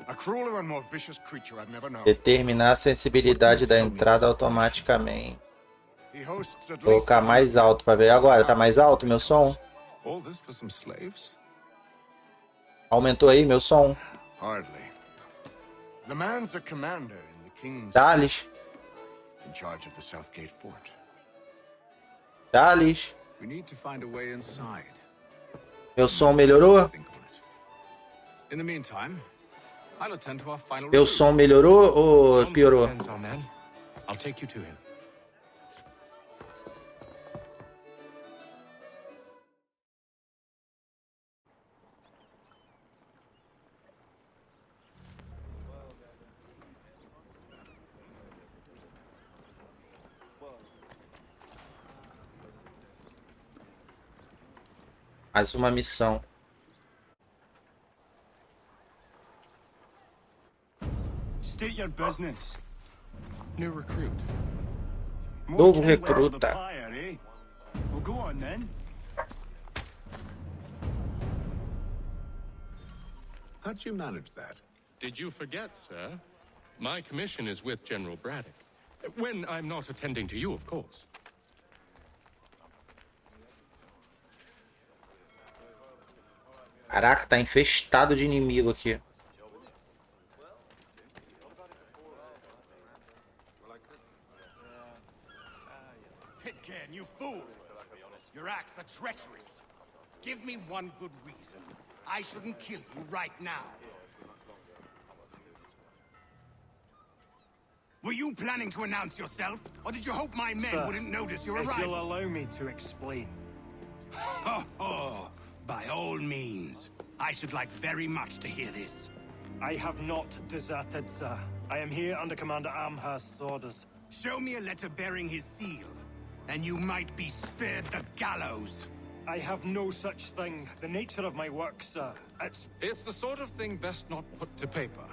A crueler and more vicious creature I've never known. Determinar a sensibilidade da entrada automaticamente. He hosts at least Colocar mais alto para ver agora. Tá mais alto meu som? All this for some slaves? Aumentou aí meu som? Hardly. The man's a commander in the king's Charles. in charge of the Southgate fort. Charles. We need to find a way inside. Meu som melhorou? In the meantime, I'll attend to our final. Meu som melhorou ou piorou? I'll take you to him. Mais uma missão. State your business. New recruit. Novo recruta. Well, go on then. How'd you manage that? Did you forget, sir? My commission is with General Braddock. When I'm not attending to you, of course. Caraca, tá infestado de inimigo aqui. Pitcairn, you fool! Your acts are treacherous. Give me one good reason. I shouldn't kill you right now. Were you planning to announce yourself? Or did you hope my men wouldn't notice your arrival? If you'll allow me to explain. Ho ho! By all means. I should like very much to hear this. I have not deserted, sir. I am here under Commander Amherst's orders. Show me a letter bearing his seal, and you might be spared the gallows. I have no such thing. The nature of my work, sir. It's the sort of thing best not put to paper.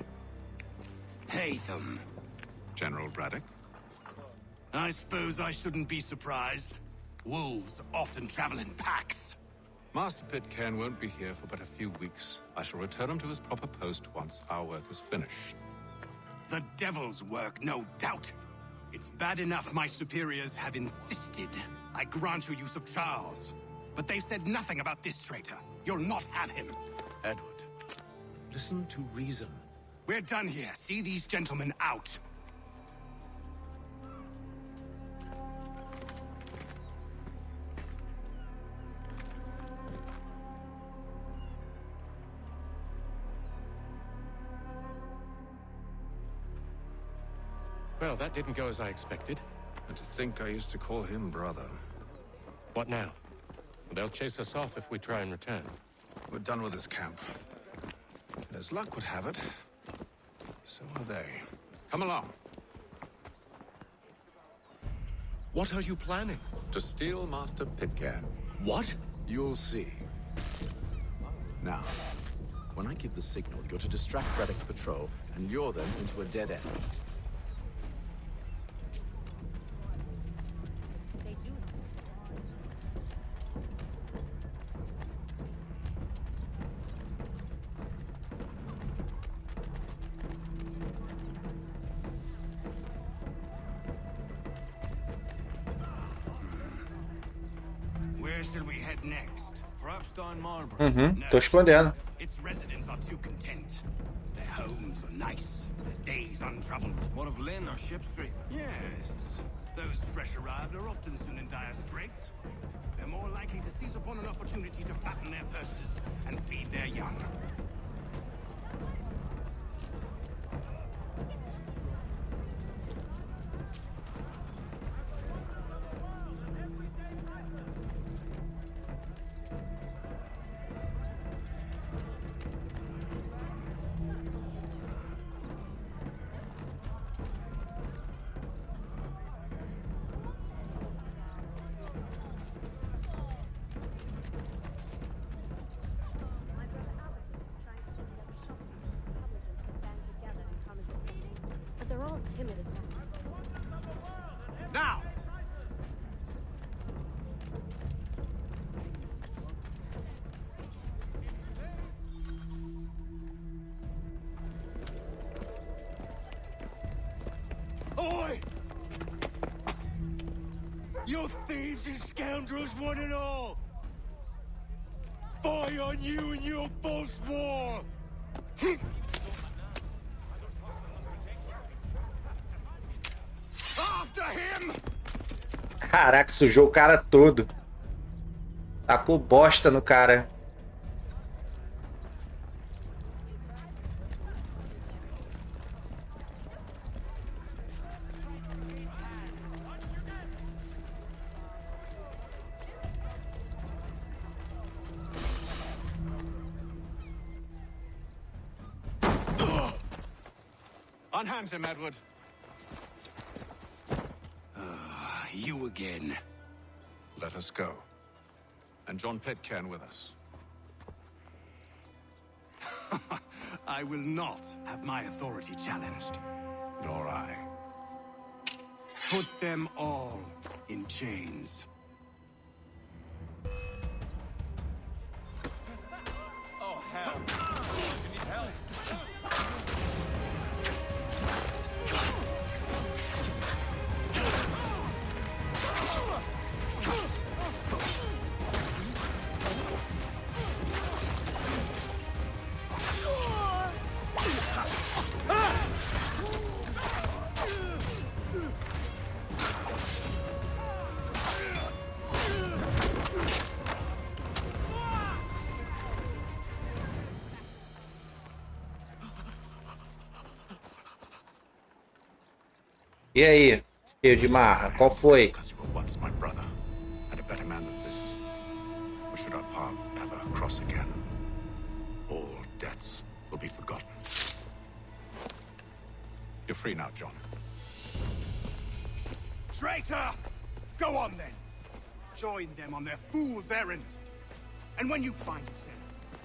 Haytham. General Braddock? I suppose I shouldn't be surprised. Wolves often travel in packs. Master Pitcairn won't be here for but a few weeks. I shall return him to his proper post once our work is finished. The devil's work, no doubt. It's bad enough my superiors have insisted I grant you use of Charles. But they've said nothing about this traitor. You'll not have him. Edward, listen to reason. We're done here. See these gentlemen out. Well, that didn't go as I expected. And to think I used to call him brother. What now? They'll chase us off if we try and return. We're done with this camp. As luck would have it, so are they. Come along. What are you planning? To steal Master Pitcairn. What? You'll see. Now, when I give the signal, you're to distract Braddock's patrol and lure them into a dead end. Where shall we head next? Perhaps down Marlborough. Tô escondendo. Its residents are too content. Their homes are nice, their days untroubled. What of Lynn or Ship Street? Yes. Those fresh arrived are often soon in dire straits. They're more likely to seize upon an opportunity to fatten their purses and feed their young. all timid as hell. Now! Oi! You thieves and scoundrels, one and all! Fie on you and your false war! After him! Caraca, sujou o cara todo. Tacou bosta no cara. Unhand him, Edward. You again. Let us go. And John Pitcairn with us. I will not have my authority challenged. Nor I. Put them all in chains. Oh, hell. You need help. E aí, cheio de marra, qual foi? Because you were once my brother, and a better man than this. Or should our paths ever cross again, all debts will be forgotten. You're free now, John. Traitor! Go on then. Join them on their fool's errand. And when you find yourself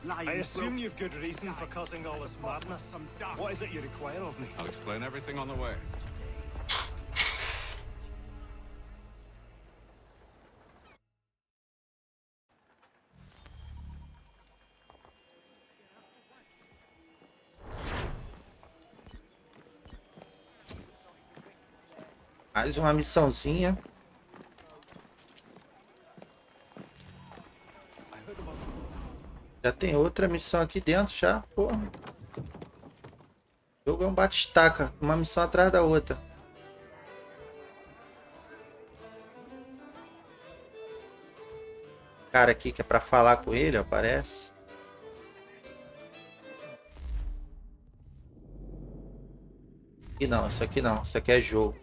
lying... I assume you've good reason for causing all this madness. What is it you require of me? I'll explain everything on the way. Mais uma missãozinha. Já tem outra missão aqui dentro já, porra. O jogo é um bate-estaca, uma missão atrás da outra. Cara aqui que é pra falar com ele, aparece. E não, isso aqui não, isso aqui é jogo.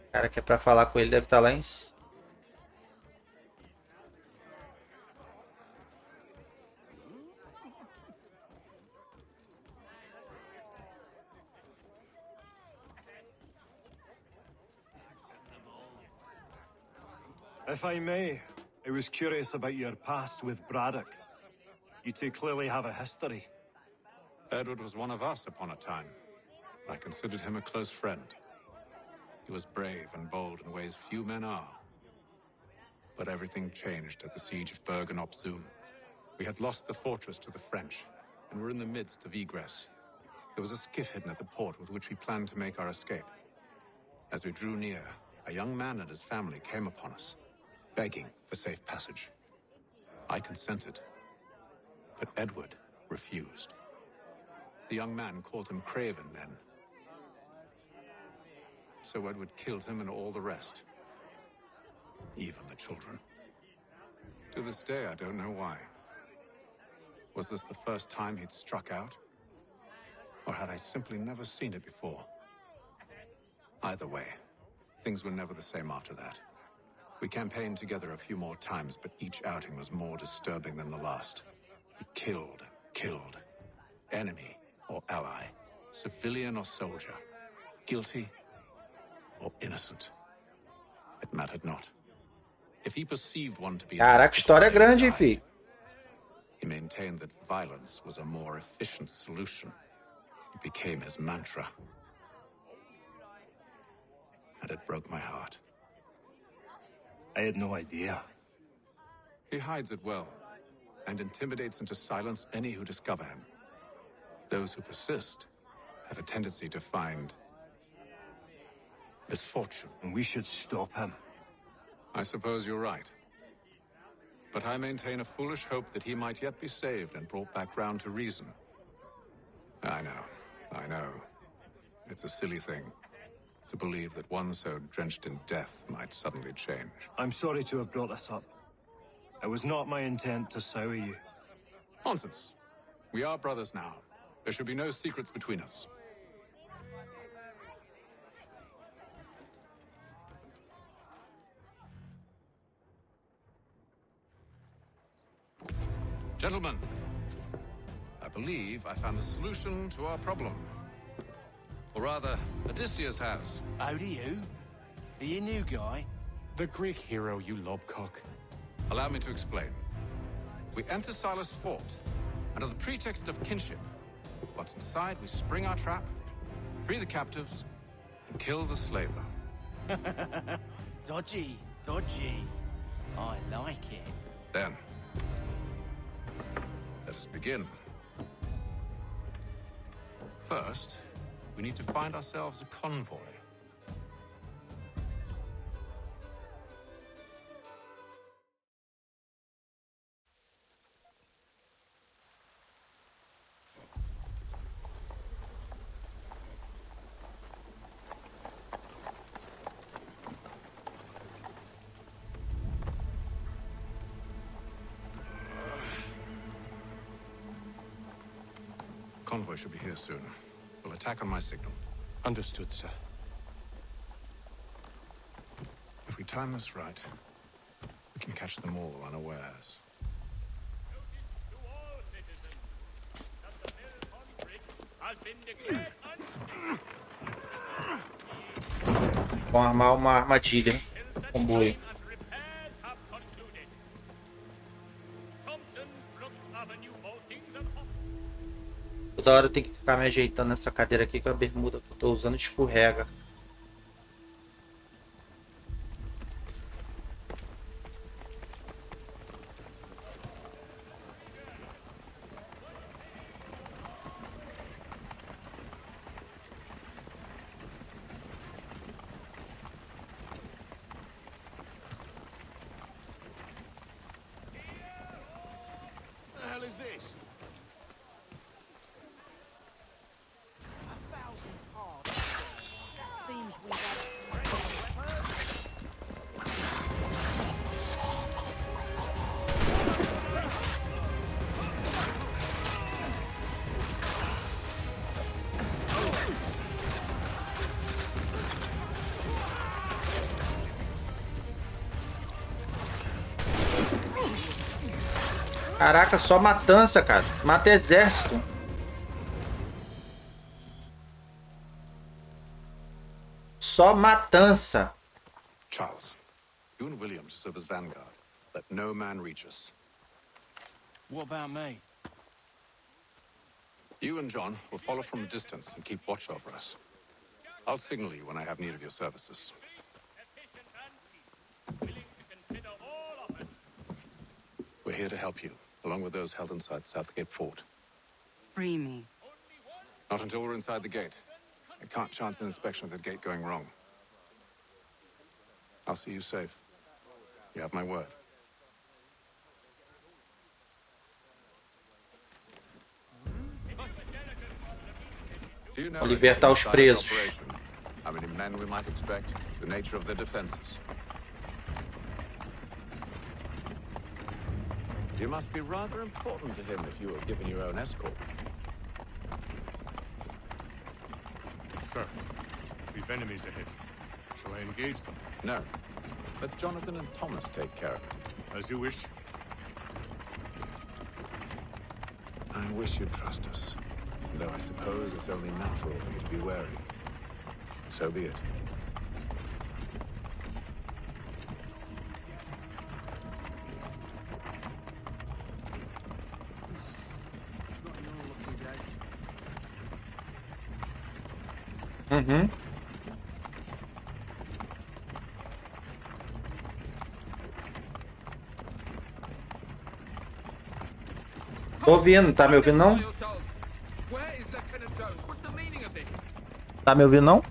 O cara que é pra falar com ele deve estar lá em cima. If I may, I was curious about your past with Braddock. You two clearly have a history. Edward was one of us upon a time. I considered him a close friend. He was brave and bold in ways few men are. But everything changed at the siege of Bergen op Zoom. We had lost the fortress to the French, and were in the midst of egress. There was a skiff hidden at the port with which we planned to make our escape. As we drew near, a young man and his family came upon us, begging for safe passage. I consented, but Edward refused. The young man called him Craven then. So Edward killed him and all the rest. Even the children. To this day, I don't know why. Was this the first time he'd struck out? Or had I simply never seen it before? Either way, things were never the same after that. We campaigned together a few more times, but each outing was more disturbing than the last. He killed and killed. Enemy or ally, civilian or soldier, guilty or innocent. It mattered not. If he perceived one to be... Caraca, história grande, hein, filho? He maintained that violence was a more efficient solution. It became his mantra. And it broke my heart. I had no idea. He hides it well, and intimidates into silence any who discover him. Those who persist have a tendency to find misfortune. And we should stop him. I suppose you're right. But I maintain a foolish hope that he might yet be saved and brought back round to reason. I know. It's a silly thing to believe that one so drenched in death might suddenly change. I'm sorry to have brought this up. It was not my intent to sour you. Nonsense. We are brothers now. There should be no secrets between us. Gentlemen, I believe I found the solution to our problem. Or rather, Odysseus has. How do you? Are you a new guy? The Greek hero, you lobcock. Allow me to explain. We enter Silas' fort, under the pretext of kinship. Once inside, we spring our trap, free the captives, and kill the slaver. Dodgy, dodgy. I like it. Then, let us begin. First, we need to find ourselves a convoy. Convoy should be here soon. We'll attack on my signal. Understood, sir. If we time this right, we can catch them all unawares. Vão armar uma armadilha. Comboio. Toda hora eu tenho que ficar me ajeitando nessa cadeira aqui, que a bermuda que eu tô usando escorrega. What the hell is this? Caraca, só matança, cara. Mata exército. Só matança. Charles, you and William serve as vanguard. Let no man reach us. What about me? You and John will follow from a distance and keep watch over us. I'll signal you when I have need of your services. We're here to help you, along with those held inside Southgate Fort. Free me. Not until we're inside the gate. I can't chance an inspection of the gate going wrong. I'll see you safe. You have my word. Do you know Libertar os presos. how many men we might expect? The nature of their defenses. You must be rather important to him if you were given your own escort. Sir, we've enemies ahead. Shall I engage them? No. Let Jonathan and Thomas take care of it. As you wish. I wish you'd trust us. Though I suppose it's only natural for you to be wary. So be it. Uhum. Tô ouvindo, tá me ouvindo não? Tá me ouvindo não?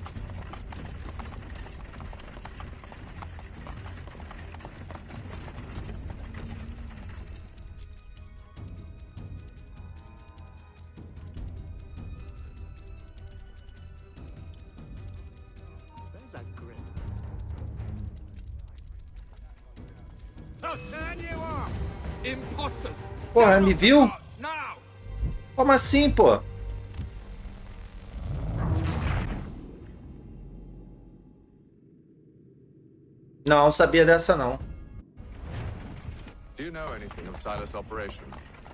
Porra, me viu? Como assim, pô? Não sabia dessa não. Do you know anything of Silas' operation?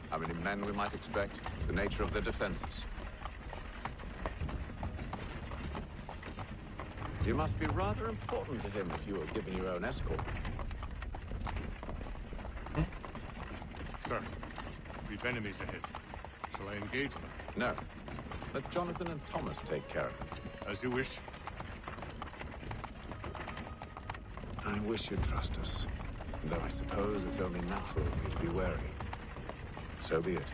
How many men we might expect? The nature of their defenses? You must be rather important to him if you were given your own escort. Sir, we've enemies ahead. Shall I engage them? No. Let Jonathan and Thomas take care of it. As you wish. I wish you'd trust us. Though I suppose it's only natural for you to be wary. So be it.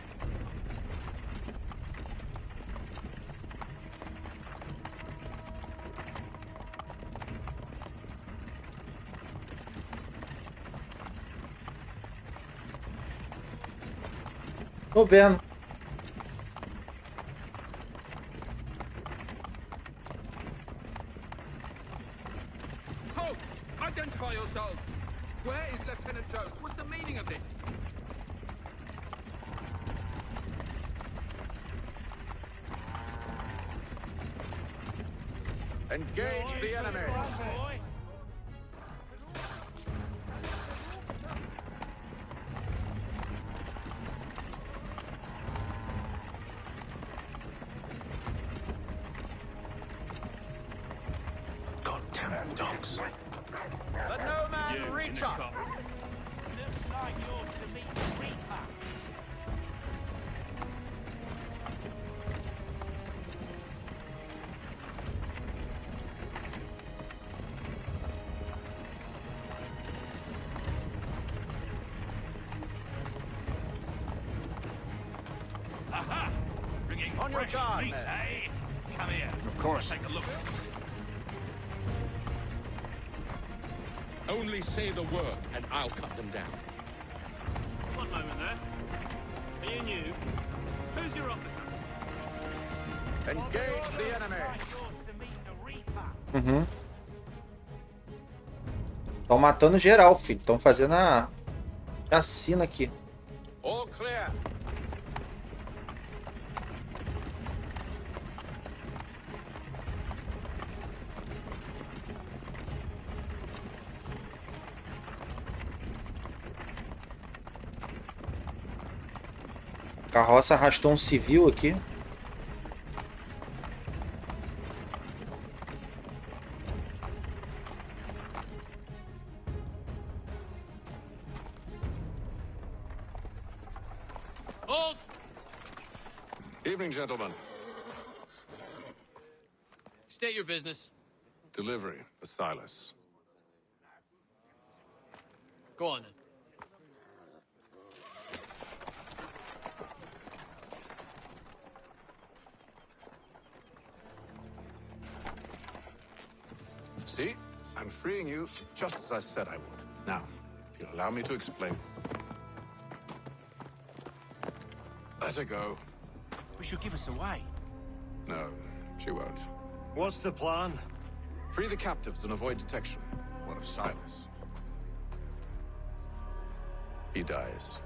Tô vendo. Halt! Identify yourselves! Where is Lieutenant Jones? What's the meaning of this? Engage the enemy! Goddamn dogs. Let no man reach us! Looks like you're to meet the Reaper. Aha! Bringing On your fresh guard, meat, men. eh? Come here. Of course. Take a look. Only say the word, and I'll cut them down. One moment there. Are you new? Who's your officer? Engage the enemy! To meet the Reaper. Uhum. Estão matando geral, filho. Estão fazendo a chacina aqui. All clear! A carroça arrastou um civil aqui. Hold! Evening, gentlemen. State your business. Delivery for Silas. Go on then. See? I'm freeing you just as I said I would. Now, if you'll allow me to explain. Let her go. But she'll give us away. No, she won't. What's the plan? Free the captives and avoid detection. What of Silas? He dies.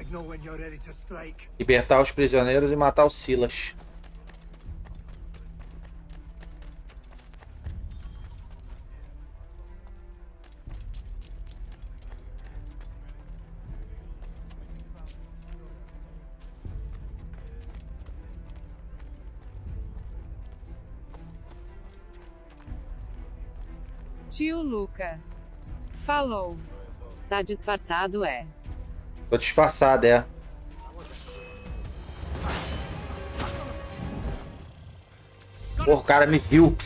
I know when you're ready to strike. Libertar os prisioneiros e matar o Silas. Tio Luca. Falou. Tá disfarçado, é? Tô disfarçado, é. Porra, o cara me viu.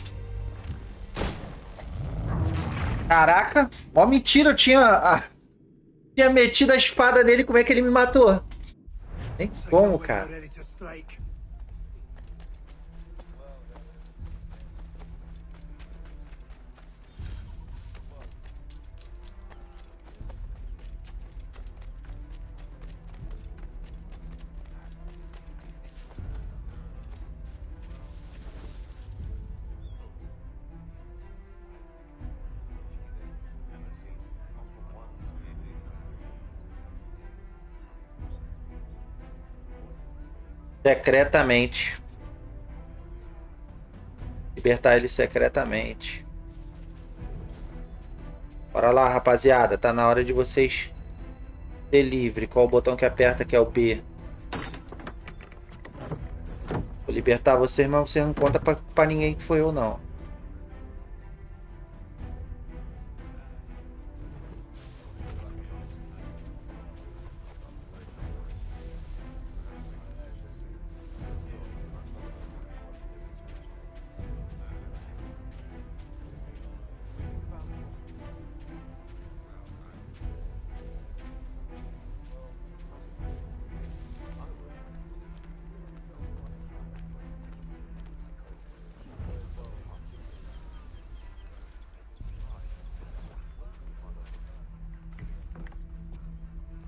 Caraca, ó, mentira, eu tinha metido a espada nele, como é que ele me matou? Nem como, cara. Secretamente. Libertar ele secretamente. Bora lá, rapaziada. Tá na hora de vocês ser livre. Qual o botão que aperta, que é o B? Vou libertar vocês, mas vocês não contam pra ninguém que foi eu, não.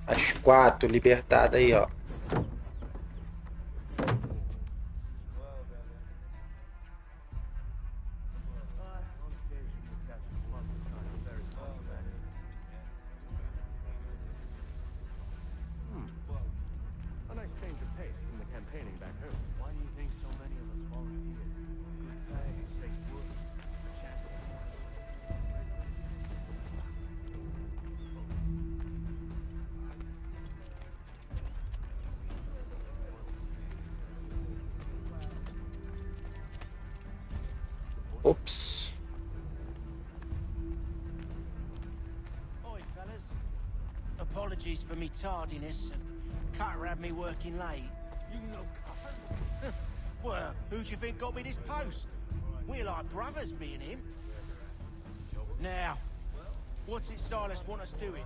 As 4 libertadas aí, ó. Oops. Oi, fellas. Apologies for me tardiness. Cutter had me working late. You know Cutter? Well, who do you think got me this post? We're like brothers, me and him. Now, what's it Silas want us doing?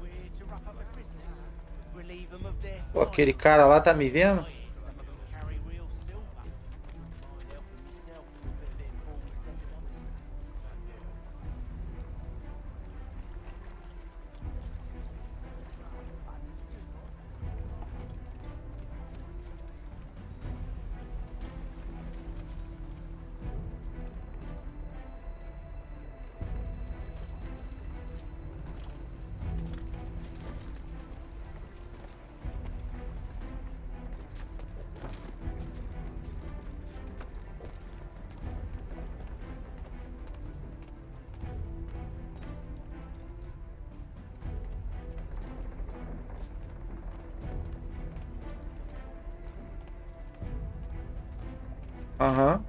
We're to wrap up the prisoners, relieve them of their... Pô, aquele cara lá tá me vendo? Aham.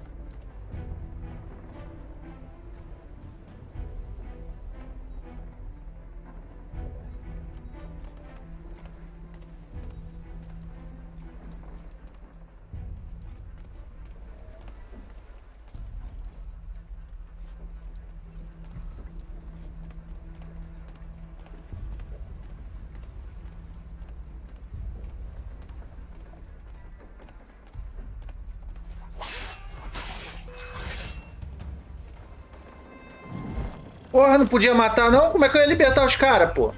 Porra, não podia matar não? Como é que eu ia libertar os caras, pô?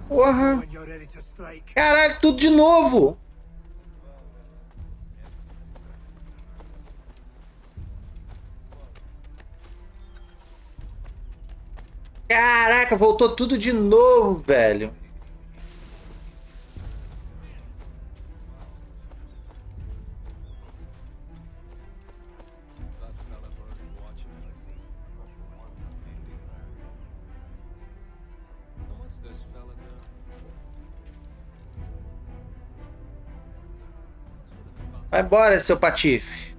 Porra. Caralho, tudo de novo. Caraca, voltou tudo de novo, velho. Vai embora, seu patife.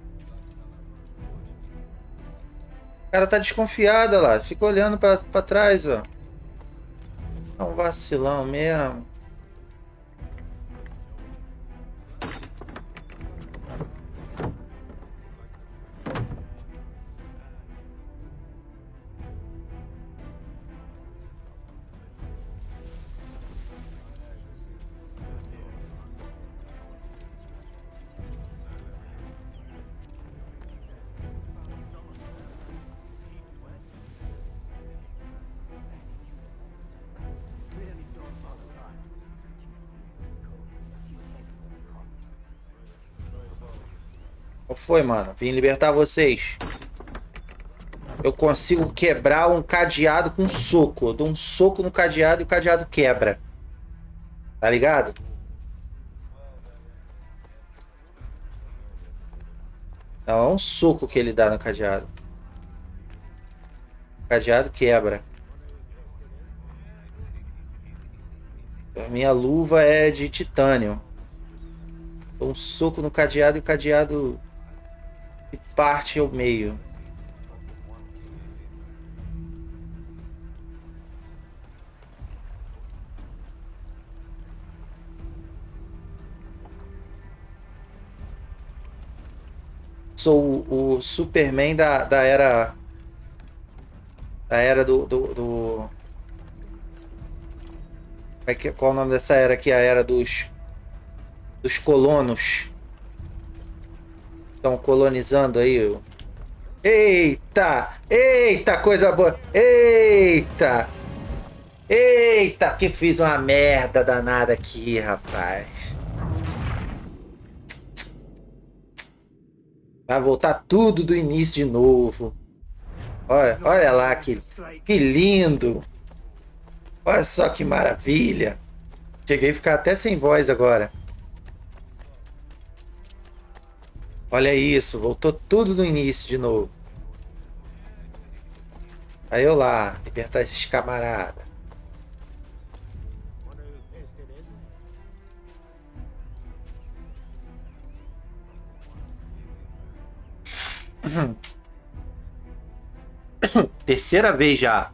O cara tá desconfiado lá. Fica olhando pra trás, ó. É um vacilão mesmo. Qual foi, mano? Vim libertar vocês. Eu consigo quebrar um cadeado com um soco. Eu dou um soco no cadeado e o cadeado quebra. Tá ligado? Não, é um soco que ele dá no cadeado. O cadeado quebra. A minha luva é de titânio. Dou um soco no cadeado e o cadeado parte ao meio. Sou o Superman da era do... Qual o nome dessa era aqui? A era dos colonos. Estão colonizando aí. Eita! Eita, coisa boa! Eita! Eita, que fiz uma merda danada aqui, rapaz. Vai voltar tudo do início de novo. Olha lá, que lindo. Olha só que maravilha. Cheguei a ficar até sem voz agora. Olha isso, voltou tudo do início de novo. Aí eu lá, libertar esses camaradas. Terceira vez já.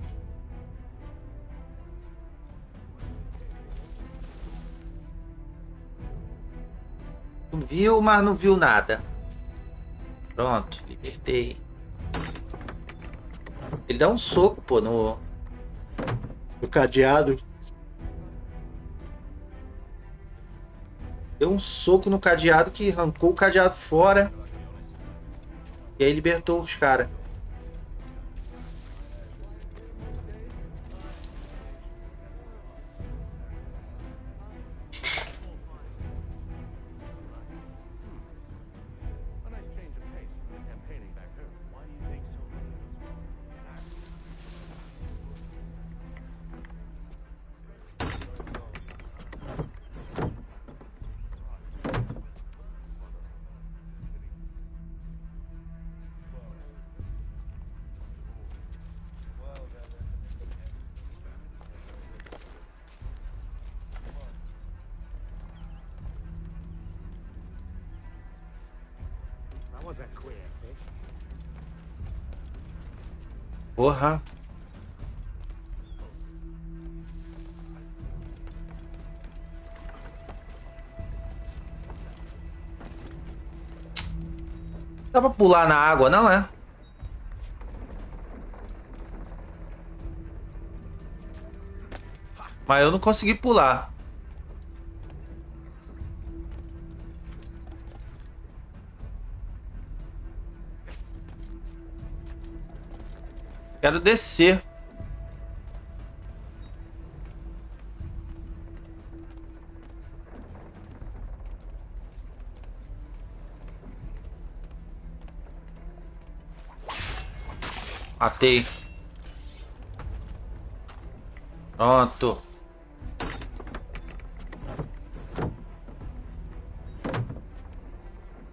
Viu, mas não viu nada. Pronto, libertei. Ele dá um soco, pô, no cadeado. Deu um soco no cadeado que arrancou o cadeado fora. E aí libertou os caras. Porra. Dá pra pular na água, não é? Mas eu não consegui pular. Quero descer. Matei. Pronto.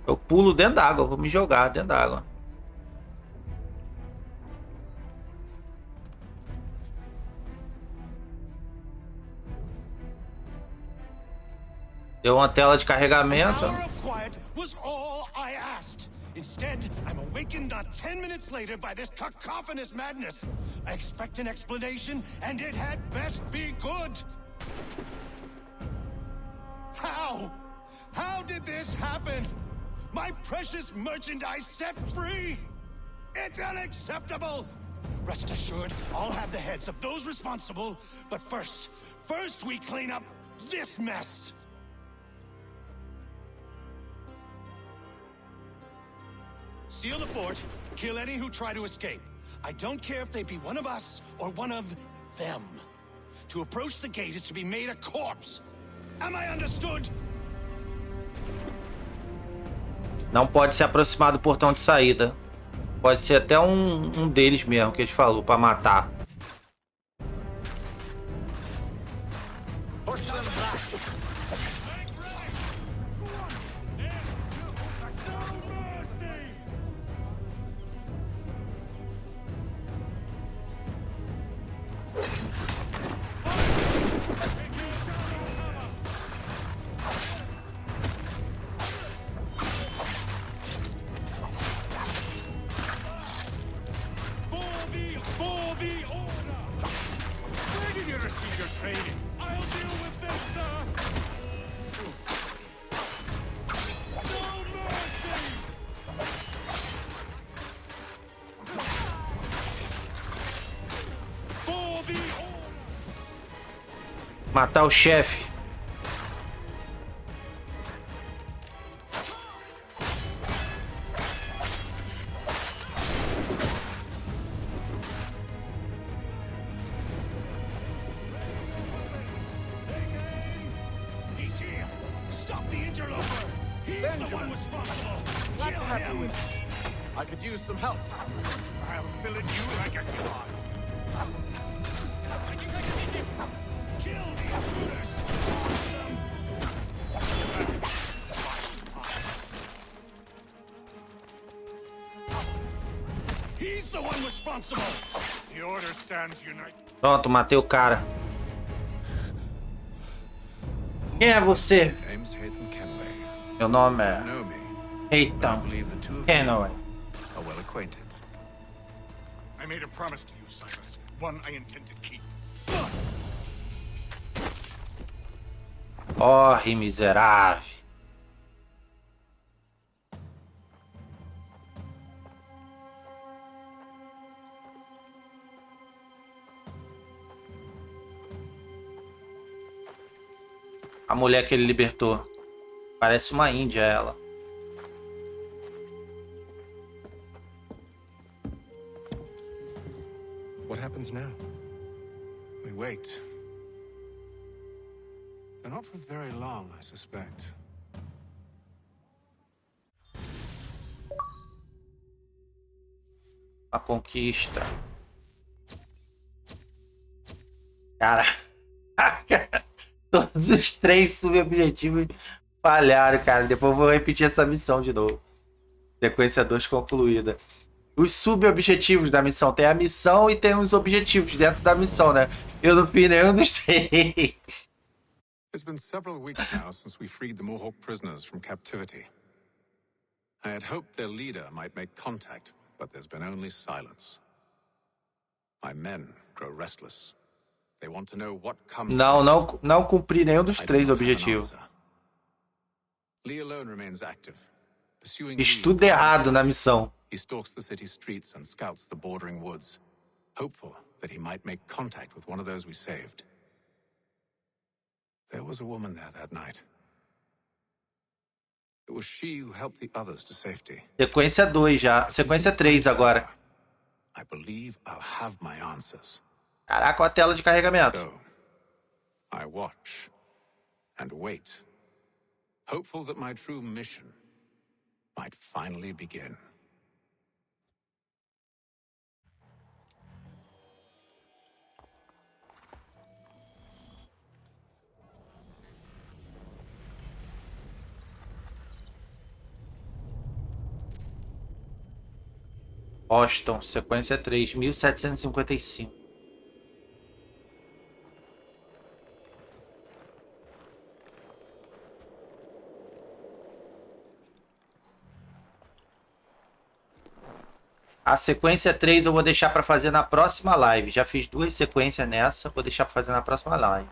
Eu pulo dentro d'água, vou me jogar dentro d'água. Deu uma tela de carregamento. Instead, I'm awakened not 10 minutes later by this cacophonous madness. I expect an explanation, and it had best be good. How? How did this happen? My precious merchandise set free? It's unacceptable! Rest assured, I'll have the heads of those responsible, but first we clean up this mess! Seal the fort, kill any who try to escape. I don't care if they be one of us or one of them. To approach the gate is to be made a corpse. Am I understood? Não pode se aproximar do portão de saída. Pode ser até um deles mesmo que ele falou para matar. Matar o chefe. He's here. Stop the interloper. He's the one responsible. Glad to have you with us. I could use some help. I'll fill it you like a god. Kill the intruders! He's the one responsible. The order stands united. Pronto, matei o cara. Quem é você? Meu nome é Ethan Kenway. I made a promise to you, Silas. One I intend to keep. Corre, miserável. A mulher que ele libertou. Parece uma índia, ela. What happens now? We wait. But not for very long, I suspect. A conquista. Cara. Todos os 3 subobjetivos falharam, cara. Depois eu vou repetir essa missão de novo. Sequência 2 concluída. Os subobjetivos da missão. Tem a missão e tem os objetivos dentro da missão, né? Eu não fiz nenhum dos 3. It's been several weeks now since we freed the Mohawk prisoners from captivity. I had hoped their leader might make contact, but there's been only silence. My men grow restless. They want to know what comes Não cumpri nenhum dos 3 objetivos. Lee alone remains active, pursuing Fiz tudo errado na missão. He stalks the city streets and scouts the bordering woods, hopeful that he might make contact with one of those we saved. There was a woman there that night. It was she who helped the others to safety. Sequência 2 já. Sequência 3 agora. I believe I'll have my answers. Caraca, olha a tela de carregamento. So, I watch and wait, hopeful that my true mission might finally begin. Boston, sequência 3, 1755. A sequência 3 eu vou deixar para fazer na próxima live. Já fiz 2 sequências nessa, vou deixar para fazer na próxima live.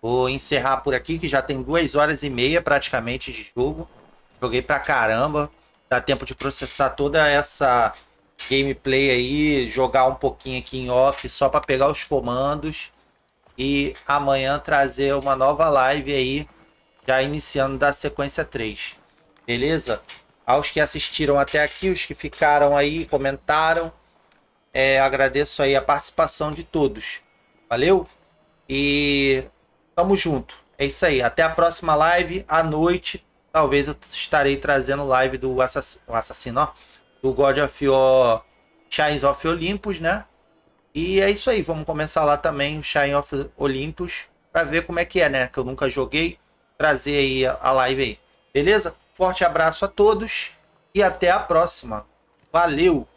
Vou encerrar por aqui, que já tem 2 horas e meia praticamente de jogo. Joguei pra caramba. Dá tempo de processar toda essa gameplay aí, jogar um pouquinho aqui em off só para pegar os comandos. E amanhã trazer uma nova live aí, já iniciando da sequência 3. Beleza? Aos que assistiram até aqui, os que ficaram aí, comentaram. Agradeço aí a participação de todos. Valeu? E tamo junto. É isso aí. Até a próxima live. À noite, talvez eu estarei trazendo live do assassino, ó, do God of War Chains of Olympus, né? E é isso aí. Vamos começar lá também o Chains of Olympus para ver como é que é, né? Que eu nunca joguei. Trazer aí a live aí. Beleza? Forte abraço a todos e até a próxima. Valeu!